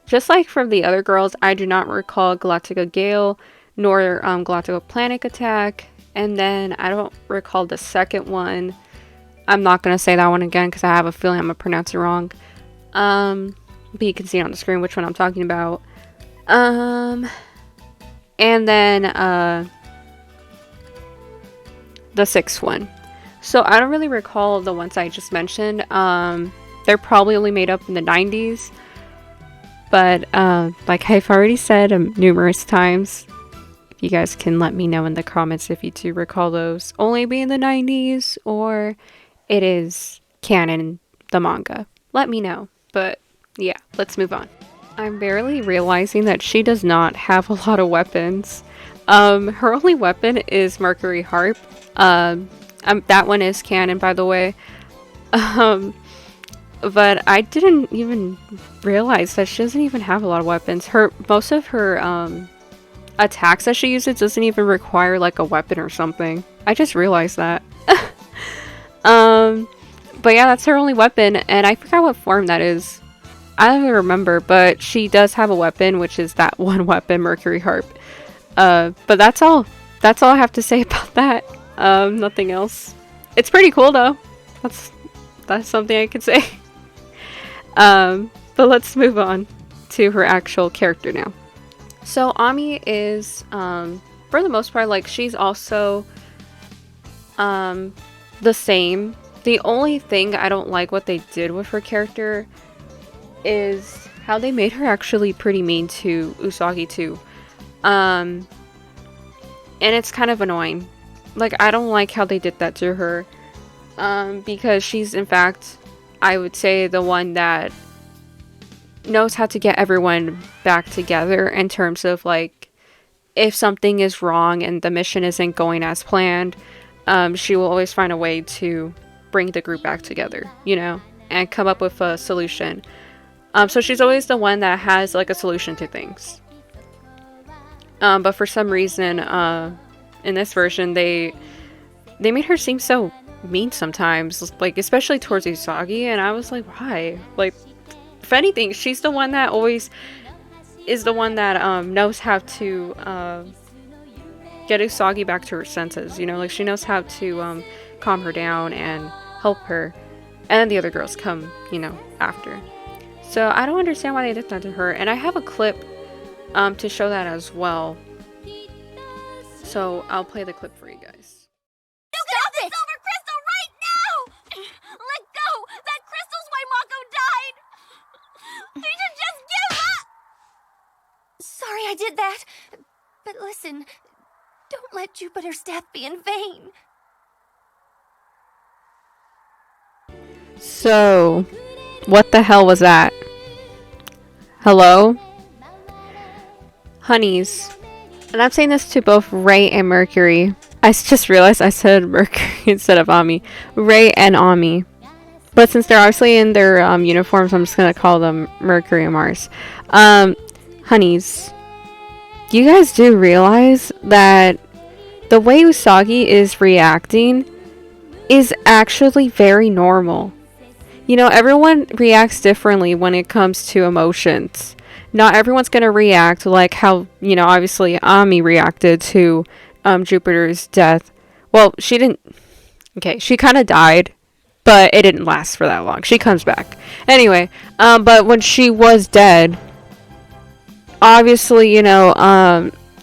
Just like from the other girls, I do not recall Galactica Gale nor Galactica Planet Attack. And then I don't recall the second one. I'm not going to say that one again because I have a feeling I'm going to pronounce it wrong. But you can see on the screen which one I'm talking about. And then the sixth one. So I don't really recall the ones I just mentioned. They're probably only made up in the 90s. But like I've already said numerous times, you guys can let me know in the comments if you do recall those only being the 90s or it is canon, the manga. Let me know. But yeah, let's move on. I'm barely realizing that she does not have a lot of weapons. Her only weapon is Mercury Harp. That one is canon, by the way. But I didn't even realize that she doesn't even have a lot of weapons. Most of her attacks that she uses doesn't even require like a weapon or something. I just realized that. But yeah, that's her only weapon, and I forgot what form that is. I don't even remember, but she does have a weapon, which is that one weapon, Mercury Harp. But that's all. That's all I have to say about that. Nothing else. It's pretty cool though. That's something I could say. But let's move on to her actual character now. So Ami is, for the most part, like she's also the same. The only thing I don't like what they did with her character is how they made her actually pretty mean to Usagi too. And it's kind of annoying. Like, I don't like how they did that to her. Because she's, in fact, I would say the one that knows how to get everyone back together in terms of, like, if something is wrong and the mission isn't going as planned, she will always find a way to bring the group back together, you know, and come up with a solution. So she's always the one that has, like, a solution to things. But for some reason, in this version, they made her seem so mean sometimes, like especially towards Usagi, and I was like, why? Like, if anything, she's the one that always is the one that knows how to get Usagi back to her senses, you know, like she knows how to calm her down and help her, and then the other girls come, you know, after. So I don't understand why they did that to her, and I have a clip to show that as well. So I'll play the clip for you guys. Stop it! Over Crystal right now! Let go! That Crystal's why Mako died! He should just give up! Sorry I did that. But listen, don't let Jupiter's death be in vain. So, what the hell was that? Hello? Honeys. And I'm saying this to both Ray and Mercury. I just realized I said Mercury instead of Ami. Ray and Ami. But since they're obviously in their uniforms, I'm just going to call them Mercury and Mars. Honeys. You guys do realize that the way Usagi is reacting is actually very normal. You know, everyone reacts differently when it comes to emotions. Not everyone's going to react like how, you know, obviously Ami reacted to Jupiter's death. Well, she didn't. Okay, she kind of died, but it didn't last for that long. She comes back. Anyway, but when she was dead, obviously, you know,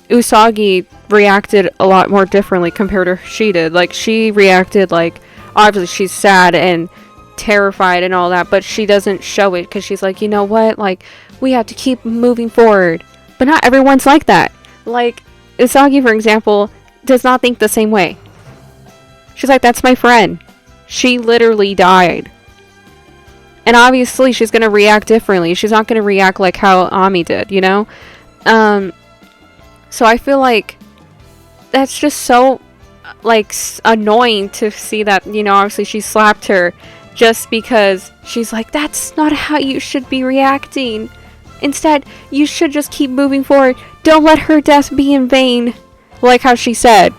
Usagi reacted a lot more differently compared to she did. Like, she reacted like, obviously she's sad and terrified and all that, but she doesn't show it because she's like, you know what, like, we have to keep moving forward. But not everyone's like that. Like, Usagi, for example, does not think the same way. She's like, that's my friend. She literally died. And obviously she's going to react differently. She's not going to react like how Ami did, you know? So I feel like that's just so, like, annoying to see that, you know, obviously she slapped her just because she's like, that's not how you should be reacting. Instead, you should just keep moving forward. Don't let her death be in vain. Like how she said.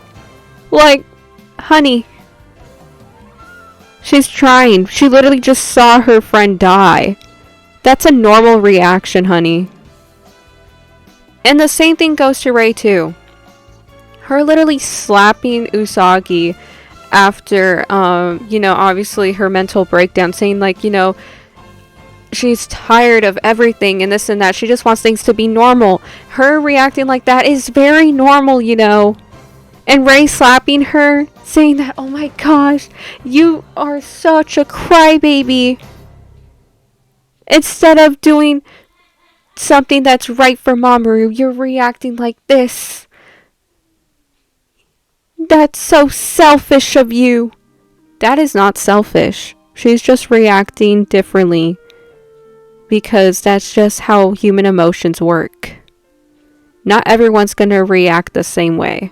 Like, honey, she's trying. She literally just saw her friend die. That's a normal reaction, honey. And the same thing goes to Rei too. Her literally slapping Usagi after, you know, obviously her mental breakdown, saying like, you know, she's tired of everything and this and that. She just wants things to be normal. Her reacting like that is very normal, you know. And Rei slapping her, saying that, oh my gosh, you are such a crybaby. Instead of doing something that's right for Mamoru, you're reacting like this. That's so selfish of you. That is not selfish. She's just reacting differently. Because that's just how human emotions work. Not everyone's gonna react the same way.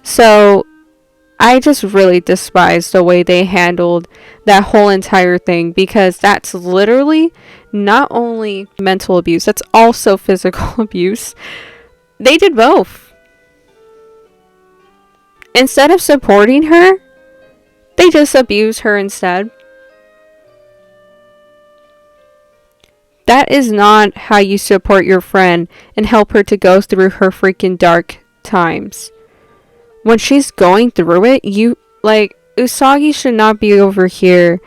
So, I just really despise the way they handled that whole entire thing, because that's literally not only mental abuse, that's also physical abuse. They did both. Instead of supporting her, they just abused her instead. That is not how you support your friend and help her to go through her freaking dark times. When she's going through it, you, like, Usagi should not be over here,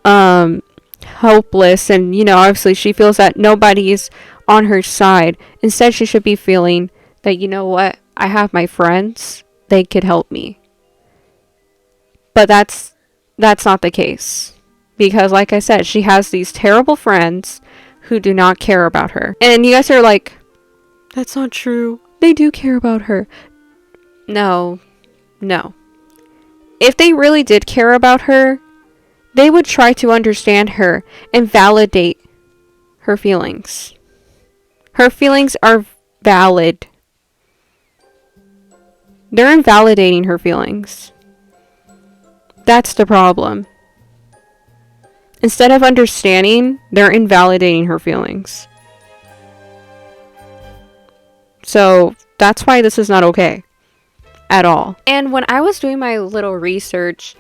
hopeless, and, you know, obviously she feels that nobody is on her side. Instead, she should be feeling that, you know what, I have my friends, they could help me. But that's not the case. Because, like I said, she has these terrible friends who do not care about her. And you guys are like, that's not true. They do care about her. No. If they really did care about her, they would try to understand her and validate her feelings. Her feelings are valid. They're invalidating her feelings. That's the problem. Instead of understanding, they're invalidating her feelings. So, that's why this is not okay. At all. And when I was doing my little research,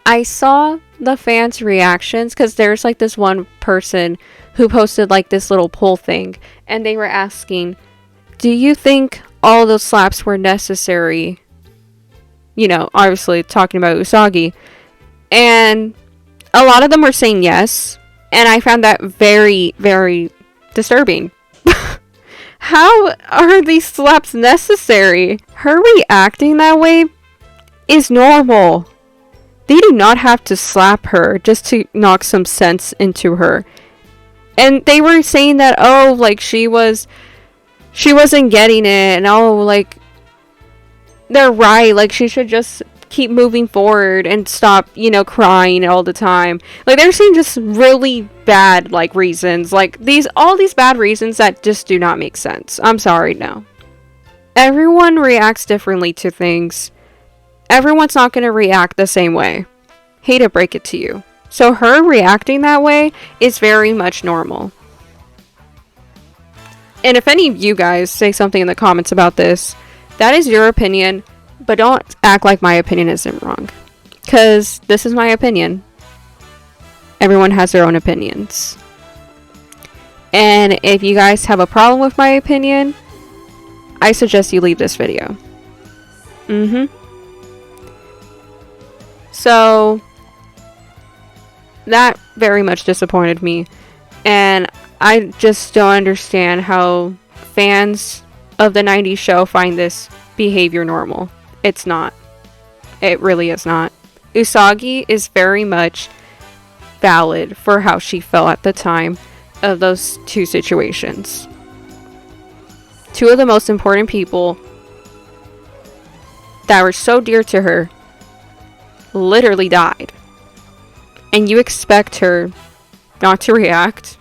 I saw the fans' reactions, because there's like this one person who posted like this little poll thing, and they were asking, do you think all those slaps were necessary? You know, obviously talking about Usagi. And a lot of them were saying yes, and I found that very, very disturbing. How are these slaps necessary? Her reacting that way is normal. They do not have to slap her just to knock some sense into her. And they were saying that, oh, like she wasn't getting it, and oh, like they're right, like she should just keep moving forward and stop, you know, crying all the time. Like, they're saying just really bad, like, reasons. Like, all these bad reasons that just do not make sense. I'm sorry, no. Everyone reacts differently to things. Everyone's not going to react the same way. Hate to break it to you. So her reacting that way is very much normal. And if any of you guys say something in the comments about this, that is your opinion. But don't act like my opinion isn't wrong. Because this is my opinion. Everyone has their own opinions. And if you guys have a problem with my opinion, I suggest you leave this video. So, that very much disappointed me. And I just don't understand how fans of the 90s show find this behavior normal. It's not. It really is not. Usagi is very much valid for how she felt at the time of those two situations. two of the most important people that were so dear to her literally died. And you expect her not to react?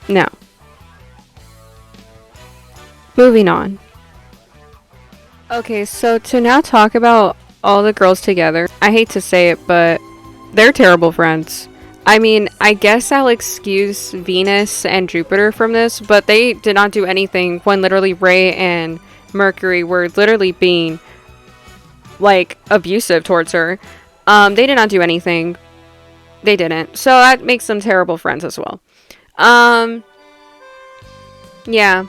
No. Moving on. Okay, so to now talk about all the girls together. I hate to say it, but they're terrible friends. I mean, I guess I'll excuse Venus and Jupiter from this, but they did not do anything when literally Ray and Mercury were literally being, like, abusive towards her. They did not do anything. They didn't. So that makes them terrible friends as well. Yeah.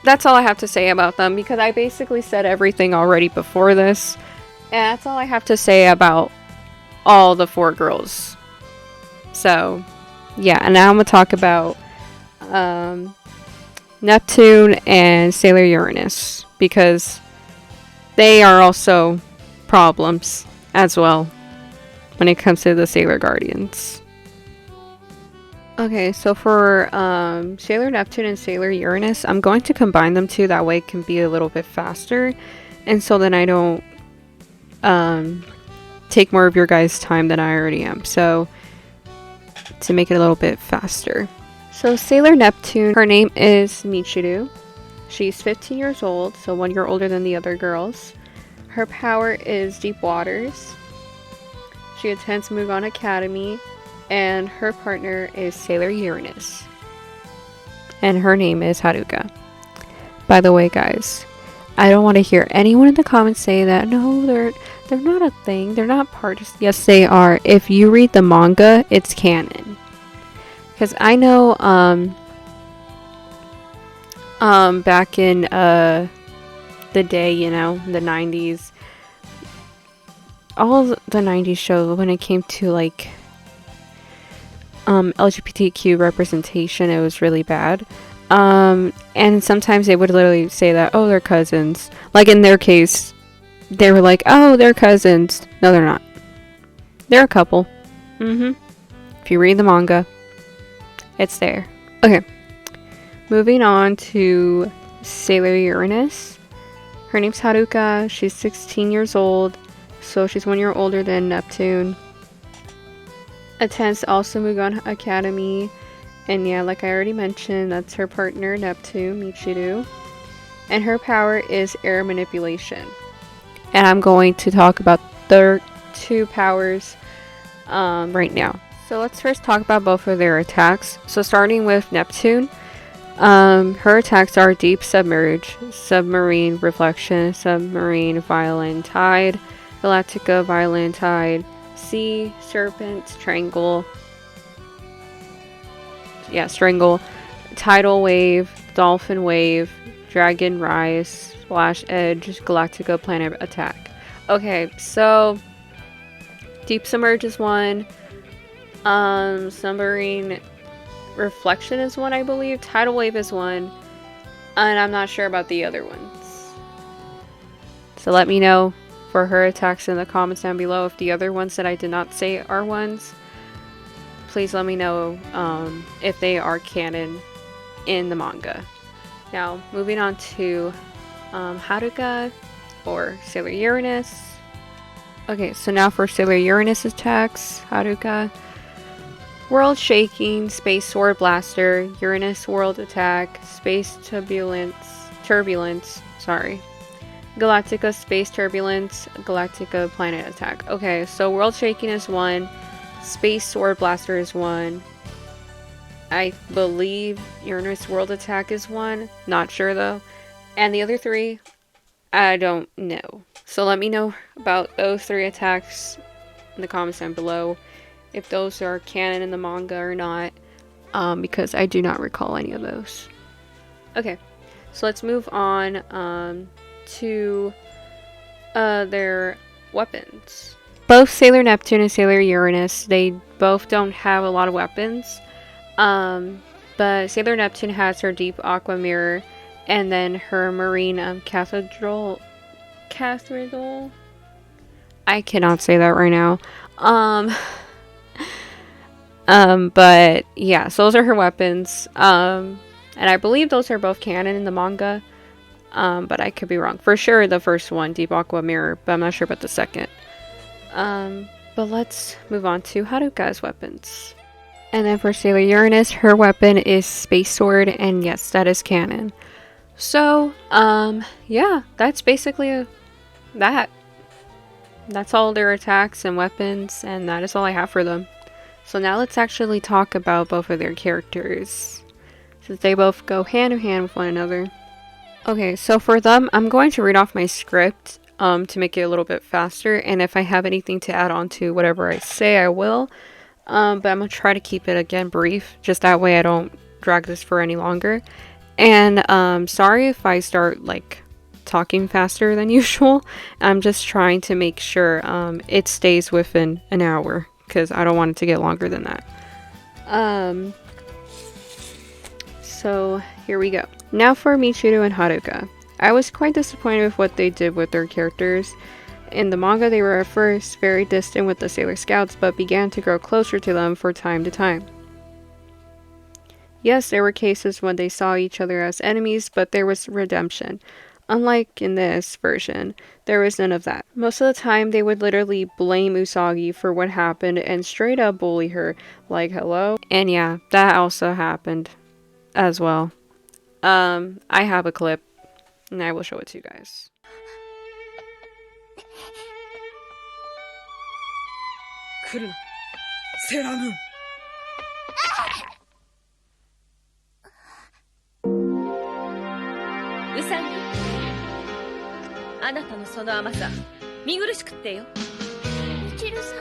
That's all I have to say about them, because I basically said everything already before this. And that's all I have to say about all the 4 girls. So, yeah, and now I'm going to talk about Neptune and Sailor Uranus, because they are also problems as well when it comes to the Sailor Guardians. Okay, so for Sailor Neptune and Sailor Uranus, I'm going to combine them two, that way it can be a little bit faster, and so then I don't take more of your guys' time than I already am, so to make it a little bit faster. So Sailor Neptune, her name is Michiru. She's 15 years old, so 1 year older than the other girls. Her power is Deep Waters. She attends Mugan Academy, and her partner is Sailor Uranus. And her name is Haruka. By the way, guys, I don't want to hear anyone in the comments say that, no, they're not a thing, they're not parts. Yes, they are. If you read the manga, it's canon. Because I know, back in, the day, you know, the 90s, all the 90s shows, when it came to, like, LGBTQ representation, it was really bad. And sometimes they would literally say that, oh, they're cousins. Like in their case, they were like, oh, they're cousins. No, they're not. They're a couple. If you read the manga, it's there. Okay. Moving on to Sailor Uranus. Her name's Haruka. She's 16 years old. So she's 1 year older than Neptune. Attends also Mugan Academy. And yeah, like I already mentioned, that's her partner, Neptune, Michiru. And her power is air manipulation. And I'm going to talk about their 2 powers right now. So let's first talk about both of their attacks. So starting with Neptune, her attacks are Deep Submerge, Submarine Reflection, Submarine Violent Tide, Galactica Violent Tide, Sea Serpent, Strangle, Tidal Wave, Dolphin Wave, Dragon Rise, Splash Edge, Galactica Planet Attack. Okay, so Deep Submerge is one, Submarine Reflection is one, I believe, Tidal Wave is one, and I'm not sure about the other ones. So let me know for her attacks in the comments down below. If the other ones that I did not say are ones, please let me know if they are canon in the manga. Now, moving on to Haruka, or Sailor Uranus. Okay, so now for Sailor Uranus attacks, Haruka. World Shaking, Space Sword Blaster, Uranus World Attack, Space Turbulence, Galactica Space Turbulence, Galactica Planet Attack. Okay, so World Shaking is one, Space Sword Blaster is one, I believe Uranus World Attack is one, not sure though, and the other 3, I don't know. So let me know about those 3 attacks in the comments down below, if those are canon in the manga or not, because I do not recall any of those. Okay, so let's move on to their weapons. Both Sailor Neptune and Sailor Uranus, they both don't have a lot of weapons, but Sailor Neptune has her Deep Aqua Mirror, and then her Marine Cathedral. I cannot say that right now. But yeah, so those are her weapons. And I believe those are both canon in the manga. But I could be wrong. For sure the first one, Deep Aqua Mirror, but I'm not sure about the second. But let's move on to Haruka's weapons. And then for Sailor Uranus, her weapon is Space Sword, and yes, that is canon. So, yeah, that's basically that. That's all their attacks and weapons, and that is all I have for them. So now let's actually talk about both of their characters, since they both go hand in hand with one another. Okay, so for them, I'm going to read off my script to make it a little bit faster, and if I have anything to add on to whatever I say, I will. But I'm going to try to keep it, again, brief, just that way I don't drag this for any longer. And sorry if I start, like, talking faster than usual. I'm just trying to make sure it stays within an hour, because I don't want it to get longer than that. So here we go. Now for Michiru and Haruka. I was quite disappointed with what they did with their characters. In the manga, they were at first very distant with the Sailor Scouts, but began to grow closer to them from time to time. Yes, there were cases when they saw each other as enemies, but there was redemption. Unlike in this version, there was none of that. Most of the time, they would literally blame Usagi for what happened and straight up bully her, like, hello? And yeah, that also happened as well. I have a clip, and I will show it to you guys. 来るな、セーラームーン。ウサギ、あなたのその甘さ見苦しくってよ。みちるさ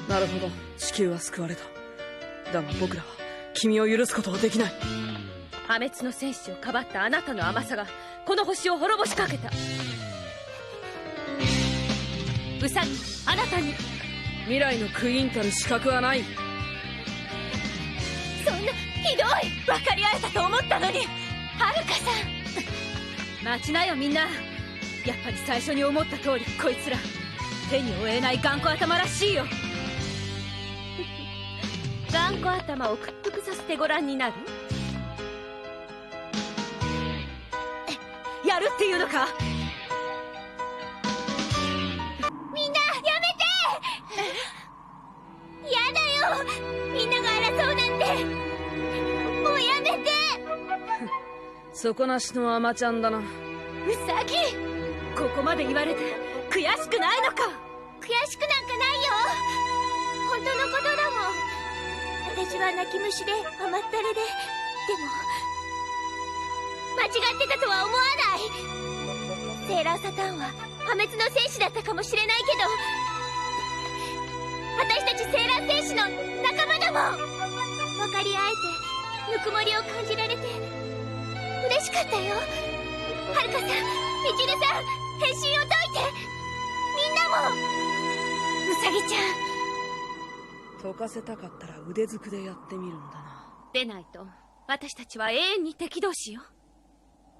ん。なるほど、地球は救われた。だが僕らは君を許すことはできない。破滅の戦士をかばったあなたの甘さがこの星を滅ぼしかけた。ウサギ、あなたに未来のクイーンたる資格はない。そんなひどい。分かり合えたと思ったのに。はるかさん、待ちなよみんな。やっぱり最初に思った通り、こいつら手に負えない頑固頭らしいよ。頑固頭を屈服させてごらんになる。やるっていうのか。みんなやめて。やだよ、みんなが争うなんて。もうやめて。底なしの甘ちゃんだな。ウサギ、ここまで言われて悔しくないのか。悔しくなんかないよ。本当のことだもん。私は泣き虫で甘ったれで、でも間違ってたとは思わない。セーラーサタンは破滅の戦士だったかもしれないけど、私たちセーラー戦士の仲間だもん。分かり合えて、ぬくもりを感じられて嬉しかったよ。はるかさん、みちるさん、変身を解いて。みんなも。うさぎちゃん、溶かせたかったら腕ずくでやってみるんだな。でないと私たちは永遠に敵同士よ。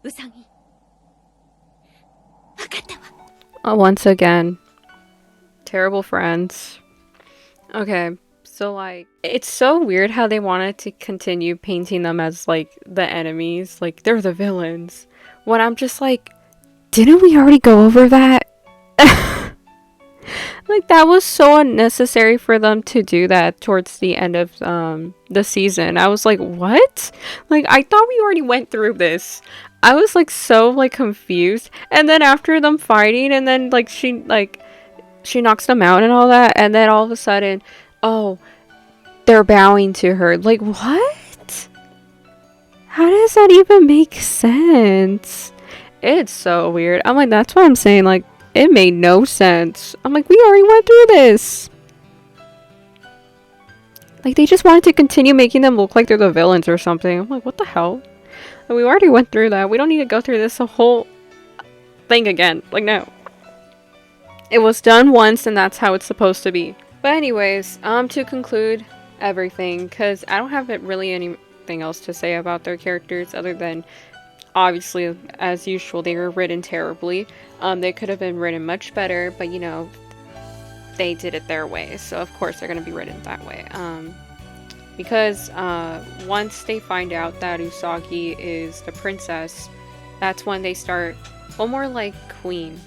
うさぎ、分かったわ。Once again, terrible friends. Okay, so like, it's so weird how they wanted to continue painting them as like the enemies, like they're the villains. When I'm just like, didn't we already go over that? Like, that was so unnecessary for them to do that towards the end of the season. I was like, what? Like, I thought we already went through this. I was like so like confused. And then after them fighting, and then like she knocks them out and all that, and then all of a sudden, oh, they're bowing to her. Like, what? How does that even make sense? It's so weird. I'm like, that's what I'm saying, like, it made no sense. I'm like, we already went through this. Like, they just wanted to continue making them look like they're the villains or something. I'm like, what the hell? Like, we already went through that. We don't need to go through this whole thing again. Like, no. It was done once, and that's how it's supposed to be. But anyways, to conclude everything, because I don't have really anything else to say about their characters other than, obviously, as usual, they were written terribly. They could have been written much better, but you know, they did it their way, so of course they're going to be written that way. because once they find out that Usagi is the princess, that's when they start, well, more like queen,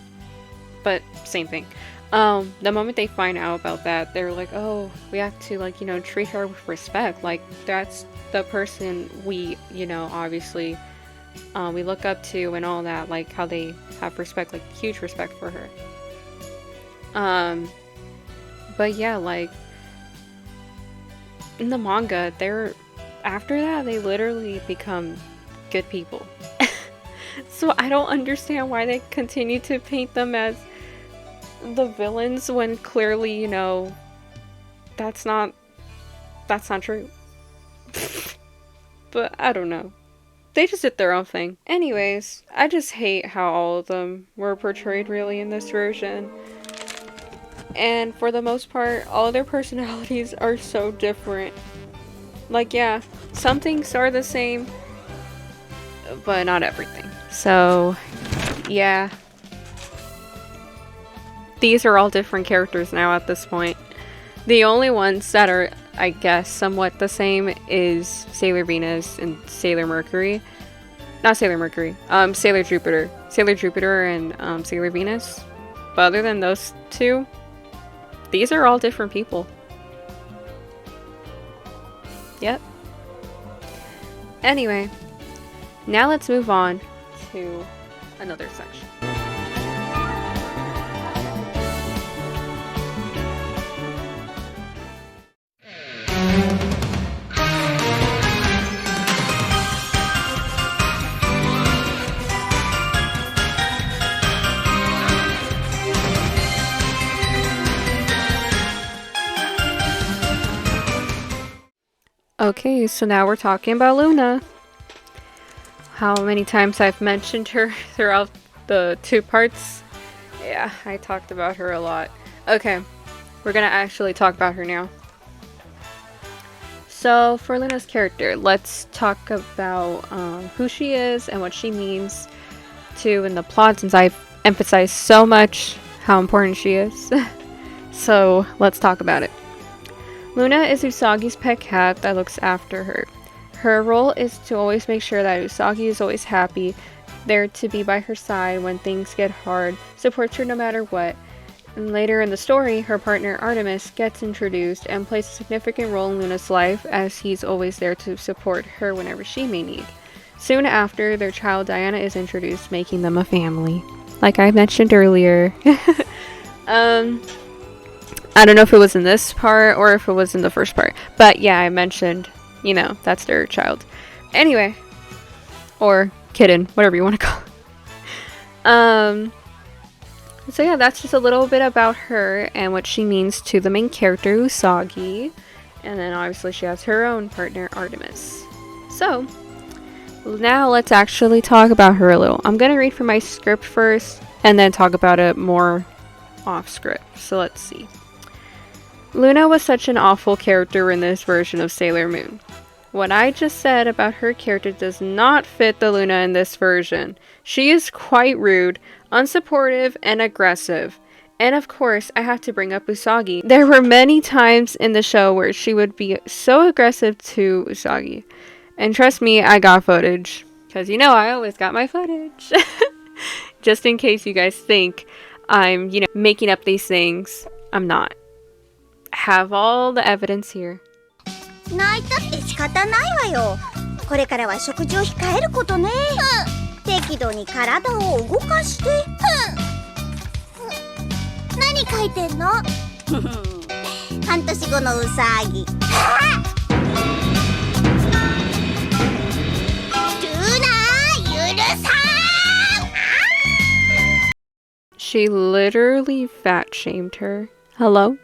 but same thing. The moment they find out about that, they're like, oh, we have to, like, you know, treat her with respect. Like, that's the person we, you know, obviously, we look up to and all that, like, how they have respect, like, huge respect for her. But yeah, like, in the manga, after that, they literally become good people. So I don't understand why they continue to paint them as the villains when clearly, you know, that's not true. But I don't know. They just did their own thing. Anyways, I just hate how all of them were portrayed really in this version. And for the most part, all their personalities are so different. Like, yeah, some things are the same, but not everything. So, yeah. These are all different characters now at this point. The only ones that are, I guess, somewhat the same is Sailor Venus and Sailor Mercury. Not Sailor Mercury, Sailor Jupiter. Sailor Jupiter and Sailor Venus. But other than those two, these are all different people. Yep. Anyway, now let's move on to another section. Okay, so now we're talking about Luna. How many times I've mentioned her throughout the 2 parts. Yeah, I talked about her a lot. Okay, we're gonna actually talk about her now. So, for Luna's character, let's talk about who she is and what she means to in the plot, since I've emphasized so much how important she is. So, let's talk about it. Luna is Usagi's pet cat that looks after her. Her role is to always make sure that Usagi is always happy, there to be by her side when things get hard, supports her no matter what. And later in the story, her partner Artemis gets introduced and plays a significant role in Luna's life, as he's always there to support her whenever she may need. Soon after, their child Diana is introduced, making them a family. Like I mentioned earlier. I don't know if it was in this part or if it was in the first part. But yeah, I mentioned, you know, that's their child. Anyway. Or kitten, whatever you want to call it. So yeah, that's just a little bit about her and what she means to the main character, Usagi. And then obviously she has her own partner, Artemis. So, now let's actually talk about her a little. I'm going to read from my script first and then talk about it more off script. So let's see. Luna was such an awful character in this version of Sailor Moon. What I just said about her character does not fit the Luna in this version. She is quite rude, unsupportive, and aggressive. And of course, I have to bring up Usagi. There were many times in the show where she would be so aggressive to Usagi. And trust me, I got footage. Because you know, I always got my footage. Just in case you guys think I'm, you know, making up these things. I'm not. Have all the evidence here. 泣いたって仕方ないわよ。これからは食事を控えることね。適度に体を動かして。何書いてんの？半年後のうさぎ。ルナ、許さん。 She literally fat shamed her. Hello?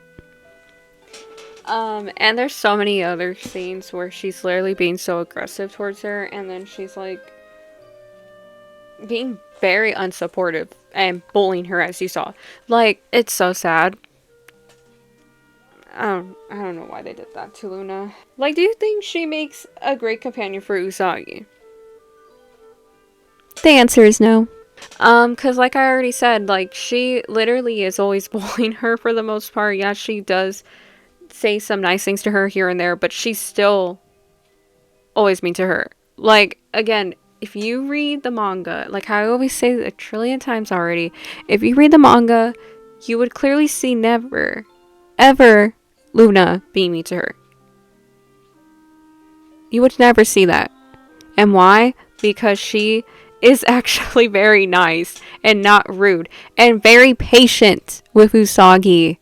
And there's so many other scenes where she's literally being so aggressive towards her, and then she's like being very unsupportive and bullying her, as you saw. Like, it's so sad. I don't know why they did that to Luna. Like, do you think she makes a great companion for Usagi? The answer is no. Cause like I already said, like, she literally is always bullying her for the most part. Yeah, she does say some nice things to her here and there, but she's still always mean to her. Like, again, if you read the manga, like I always say a trillion times already, if you read the manga, you would clearly see never, ever Luna being mean to her. You would never see that. And why? Because she is actually very nice and not rude and very patient with Usagi.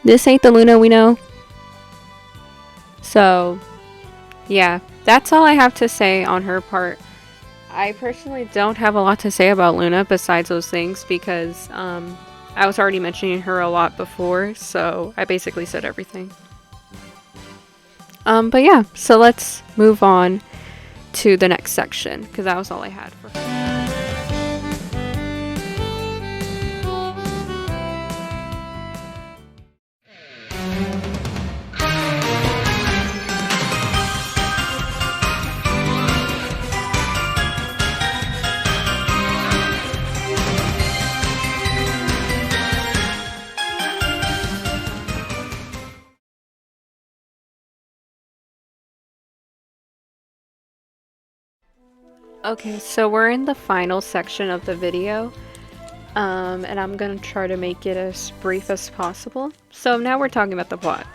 This ain't the Luna we know. So, yeah, that's all I have to say on her part. I personally don't have a lot to say about Luna besides those things because I was already mentioning her a lot before, so I basically said everything. But yeah, so let's move on to the next section because that was all I had for her. Okay, so we're in the final section of the video, and I'm gonna try to make it as brief as possible. So now we're talking about the plot.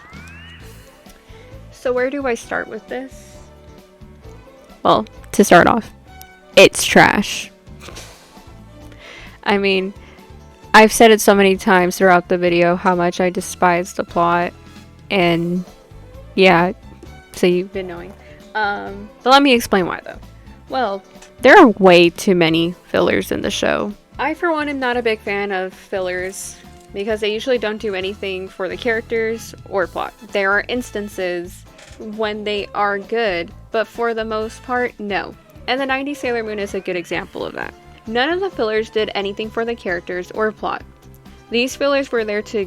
So where do I start with this? Well, to start off, it's trash. I mean, I've said it so many times throughout the video how much I despise the plot, and yeah, so you've been knowing. But let me explain why though. Well, there are way too many fillers in the show. I, for one, am not a big fan of fillers because they usually don't do anything for the characters or plot. There are instances when they are good, but for the most part, no. And the 90s Sailor Moon is a good example of that. None of the fillers did anything for the characters or plot. These fillers were there to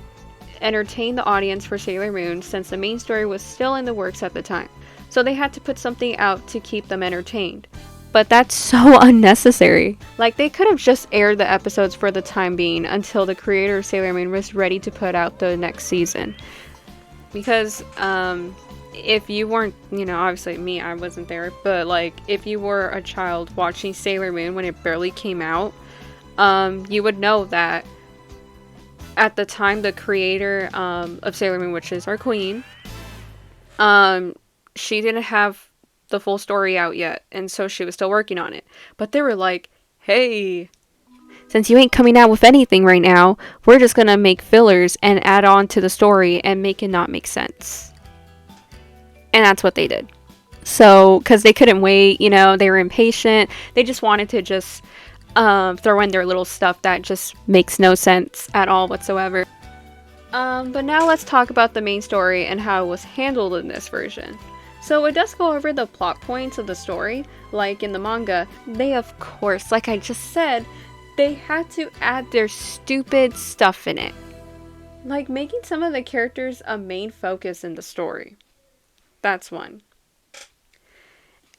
entertain the audience for Sailor Moon since the main story was still in the works at the time. So they had to put something out to keep them entertained. But that's so unnecessary. Like, they could have just aired the episodes for the time being until the creator of Sailor Moon was ready to put out the next season. Because, if you weren't, you know, obviously me, I wasn't there, but like, if you were a child watching Sailor Moon when it barely came out, you would know that at the time the creator of Sailor Moon, which is our queen, she didn't have the full story out yet, and so she was still working on it. But they were like, hey, since you ain't coming out with anything right now, we're just gonna make fillers and add on to the story and make it not make sense. And that's what they did. So, because they couldn't wait, you know, they were impatient, they just wanted to just throw in their little stuff that just makes no sense at all whatsoever. But now let's talk about the main story and how it was handled in this version. So it does go over the plot points of the story, like in the manga. They, of course, like I just said, they had to add their stupid stuff in it. Like making some of the characters a main focus in the story. That's one.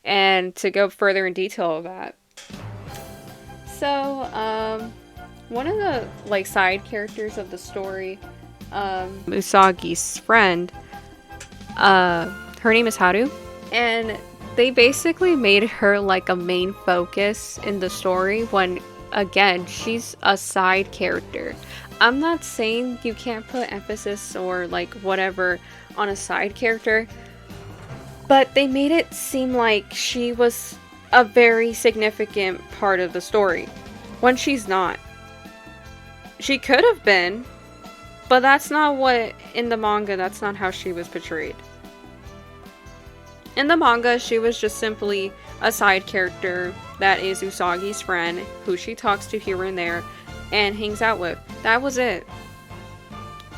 And to go further in detail of that. So, one of the like side characters of the story, Usagi's friend, her name is Haru, and they basically made her like a main focus in the story when, again, she's a side character. I'm not saying you can't put emphasis or like whatever on a side character, but they made it seem like she was a very significant part of the story, when she's not. She could have been, but that's not what, in the manga, that's not how she was portrayed. In the manga, she was just simply a side character that is Usagi's friend, who she talks to here and there, and hangs out with. That was it.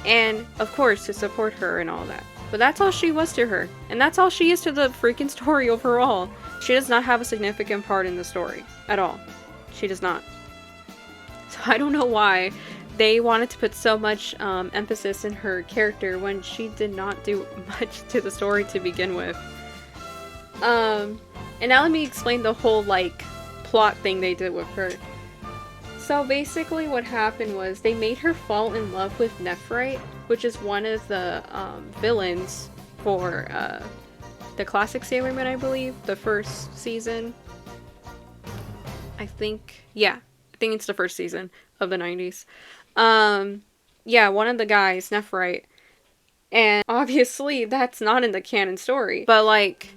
And, of course, to support her and all that. But that's all she was to her. And that's all she is to the freaking story overall. She does not have a significant part in the story. At all. She does not. So I don't know why they wanted to put so much emphasis in her character when she did not do much to the story to begin with. And now let me explain the whole, like, plot thing they did with her. So basically what happened was they made her fall in love with Nephrite, which is one of the villains for the classic Sailor Moon, I believe, the first season. I think it's the first season of the 90s. Yeah, one of the guys, Nephrite. And obviously that's not in the canon story, but like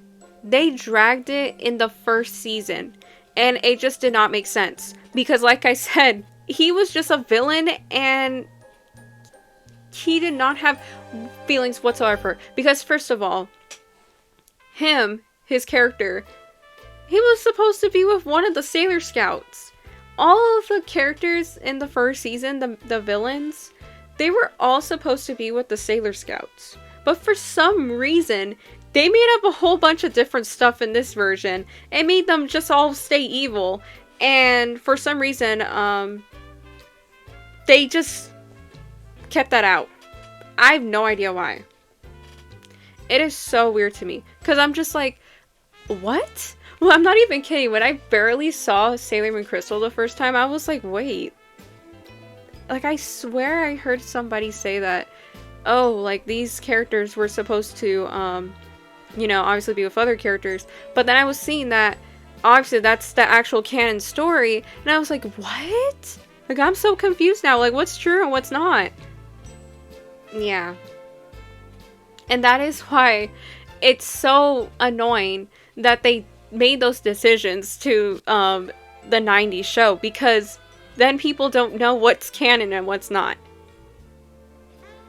they dragged it in the first season and it just did not make sense because like I said, he was just a villain and he did not have feelings whatsoever because first of all, his character, he was supposed to be with one of the Sailor Scouts. All of the characters in the first season, the villains, they were all supposed to be with the Sailor Scouts. But for some reason, they made up a whole bunch of different stuff in this version and made them just all stay evil. And for some reason, they just kept that out. I have no idea why. It is so weird to me. Because I'm just like, what? Well, I'm not even kidding. When I barely saw Sailor Moon Crystal the first time, I was like, wait. Like, I swear I heard somebody say that, oh, like, these characters were supposed to, you know, obviously be with other characters. But then I was seeing that, obviously, that's the actual canon story. And I was like, what? Like, I'm so confused now. Like, what's true and what's not? Yeah. And that is why it's so annoying that they made those decisions to, the 90s show. Because then people don't know what's canon and what's not.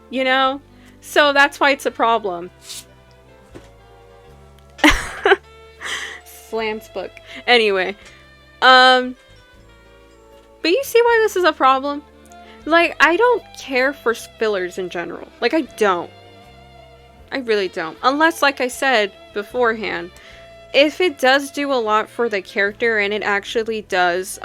You know? So that's why it's a problem. Slams book. Anyway. But you see why this is a problem? Like, I don't care for fillers in general. Like, I don't. I really don't. Unless, like I said beforehand, if it does do a lot for the character and it actually does,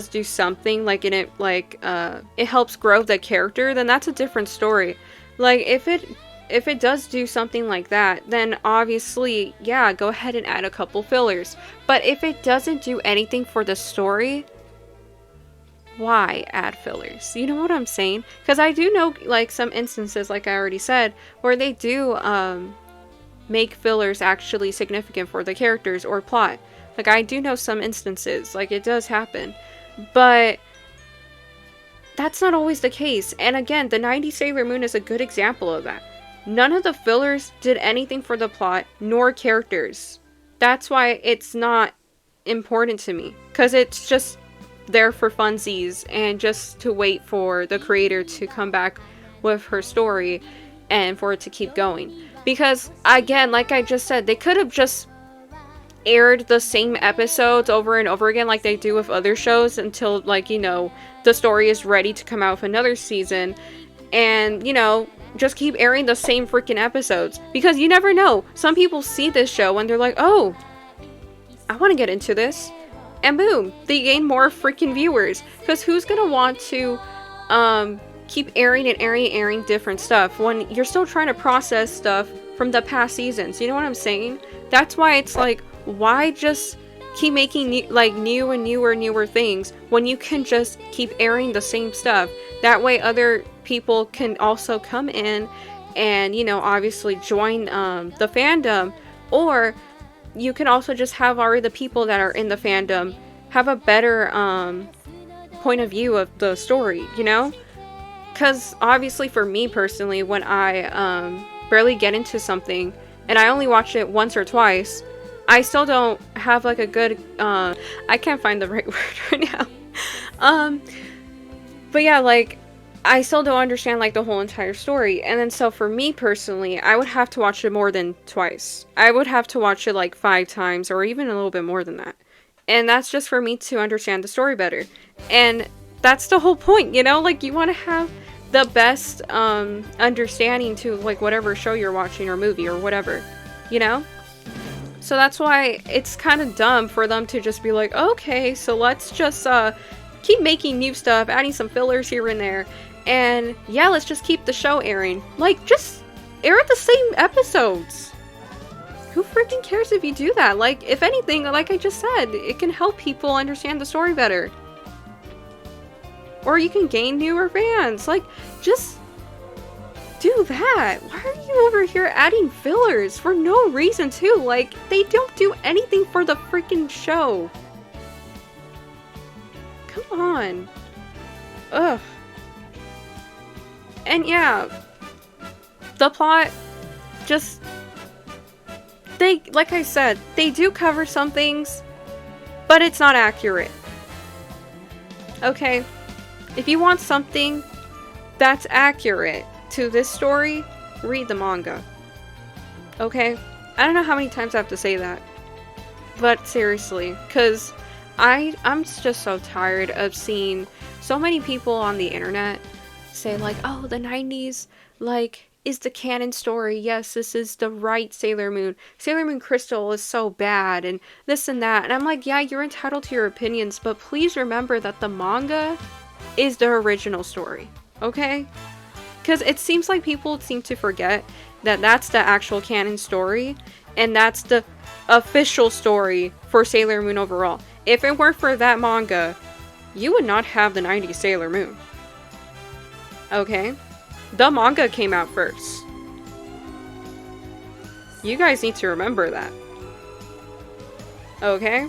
do something, like, it helps grow the character, then that's a different story. Like, if it does do something like that, then obviously, yeah, go ahead and add a couple fillers. But if it doesn't do anything for the story, why add fillers? You know what I'm saying? Because I do know, like, some instances, like I already said, where they do, make fillers actually significant for the characters or plot. Like, I do know some instances, like, it does happen. But that's not always the case. And again, the 90s Sailor Moon is a good example of that. None of the fillers did anything for the plot, nor characters. That's why it's not important to me. Because it's just there for funsies and just to wait for the creator to come back with her story and for it to keep going. Because, again, like I just said, they could have just aired the same episodes over and over again like they do with other shows until, like, you know, the story is ready to come out with another season. And, you know, just keep airing the same freaking episodes. Because you never know. Some people see this show and they're like, oh, I want to get into this. And boom, they gain more freaking viewers. Because who's going to want to keep airing and airing different stuff when you're still trying to process stuff from the past seasons? You know what I'm saying? That's why it's like, why just keep making new and newer things when you can just keep airing the same stuff? That way other people can also come in and, you know, obviously join the fandom. Or you can also just have already the people that are in the fandom have a better point of view of the story, you know? Because obviously for me personally, when I barely get into something and I only watch it once or twice, I still don't have like a good, I can't find the right word right now. But yeah, like, I still don't understand like the whole entire story. And then so for me personally, I would have to watch it more than twice. I would have to watch it like 5 times or even a little bit more than that. And that's just for me to understand the story better. And that's the whole point, you know? Like, you want to have the best understanding to like whatever show you're watching or movie or whatever, you know? So that's why it's kind of dumb for them to just be like, okay, so let's just keep making new stuff, adding some fillers here and there, and yeah, let's just keep the show airing. Like, just air the same episodes. who freaking cares if you do that? Like, if anything, like I just said, it can help people understand the story better. Or you can gain newer fans. Like, just do that. Why are you over here adding fillers for no reason too? Like, they don't do anything for the freaking show. Come on. Ugh. And yeah, the plot just, they, like I said, they do cover some things, but it's not accurate. Okay? If you want something that's accurate to this story, read the manga. Okay? I don't know how many times I have to say that. But seriously, because I'm just so tired of seeing so many people on the internet say like, oh, the 90s, like, is the canon story. Yes, this is the right Sailor Moon. Sailor Moon Crystal is so bad, and this and that. And I'm like, yeah, you're entitled to your opinions, but please remember that the manga is the original story, okay? Because it seems like people seem to forget that that's the actual canon story, and that's the official story for Sailor Moon overall. If it weren't for that manga, you would not have the 90s Sailor Moon. Okay? The manga came out first. You guys need to remember that. Okay?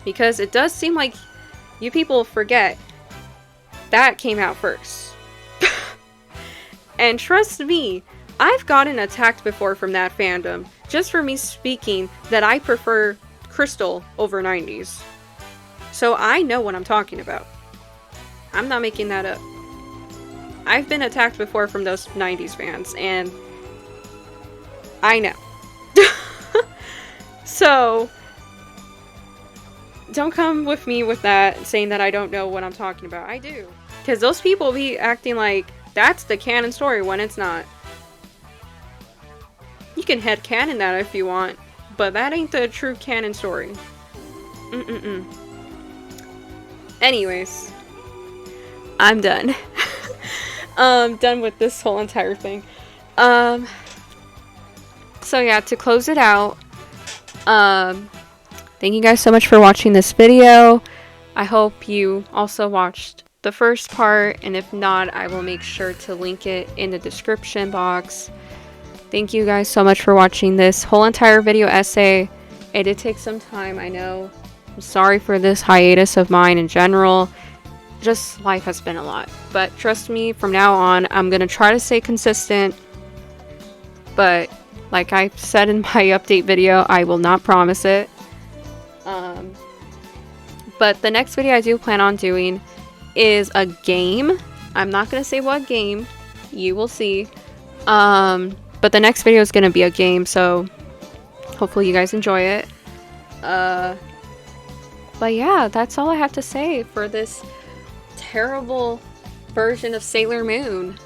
Because it does seem like you people forget that came out first. And trust me, I've gotten attacked before from that fandom just for me speaking that I prefer Crystal over 90s. So I know what I'm talking about. I'm not making that up. I've been attacked before from those 90s fans, and I know. So, don't come with me with that, saying that I don't know what I'm talking about. I do. Because those people be acting like that's the canon story when it's not. You can headcanon that if you want, but that ain't the true canon story. Anyways, I'm done. Done with this whole entire thing. So yeah, to close it out, thank you guys so much for watching this video. I hope you also watched the first part, and if not, I will make sure to link it in the description box. Thank you guys so much for watching this whole entire video essay. It did take some time, I know. I'm sorry for this hiatus of mine in general. Just life has been a lot. But trust me, from now on, I'm going to try to stay consistent. But like I said in my update video, I will not promise it. But the next video I do plan on doing is a game. I'm not going to say what game. You will see. But the next video is going to be a game, so hopefully you guys enjoy it. But yeah, that's all I have to say for this terrible version of Sailor Moon.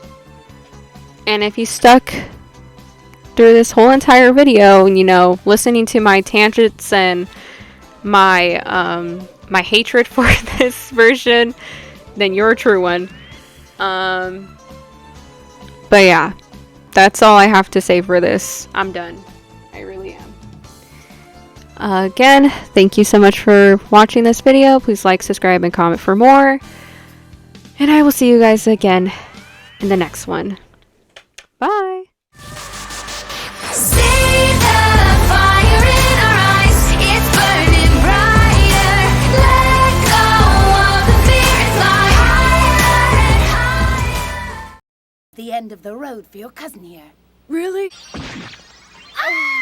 And if you stuck through this whole entire video, you know, listening to my tangents and my my hatred for this version, then you're a true one. But yeah, that's all I have to say for this. I'm done. I really am. Again, thank you so much for watching this video. Please like, subscribe, and comment for more. And I will see you guys again in the next one. Bye! See the fire in our eyes, it's burning brighter. Let go of the fear and fly higher and higher. The end of the road for your cousin here. Really? Ah!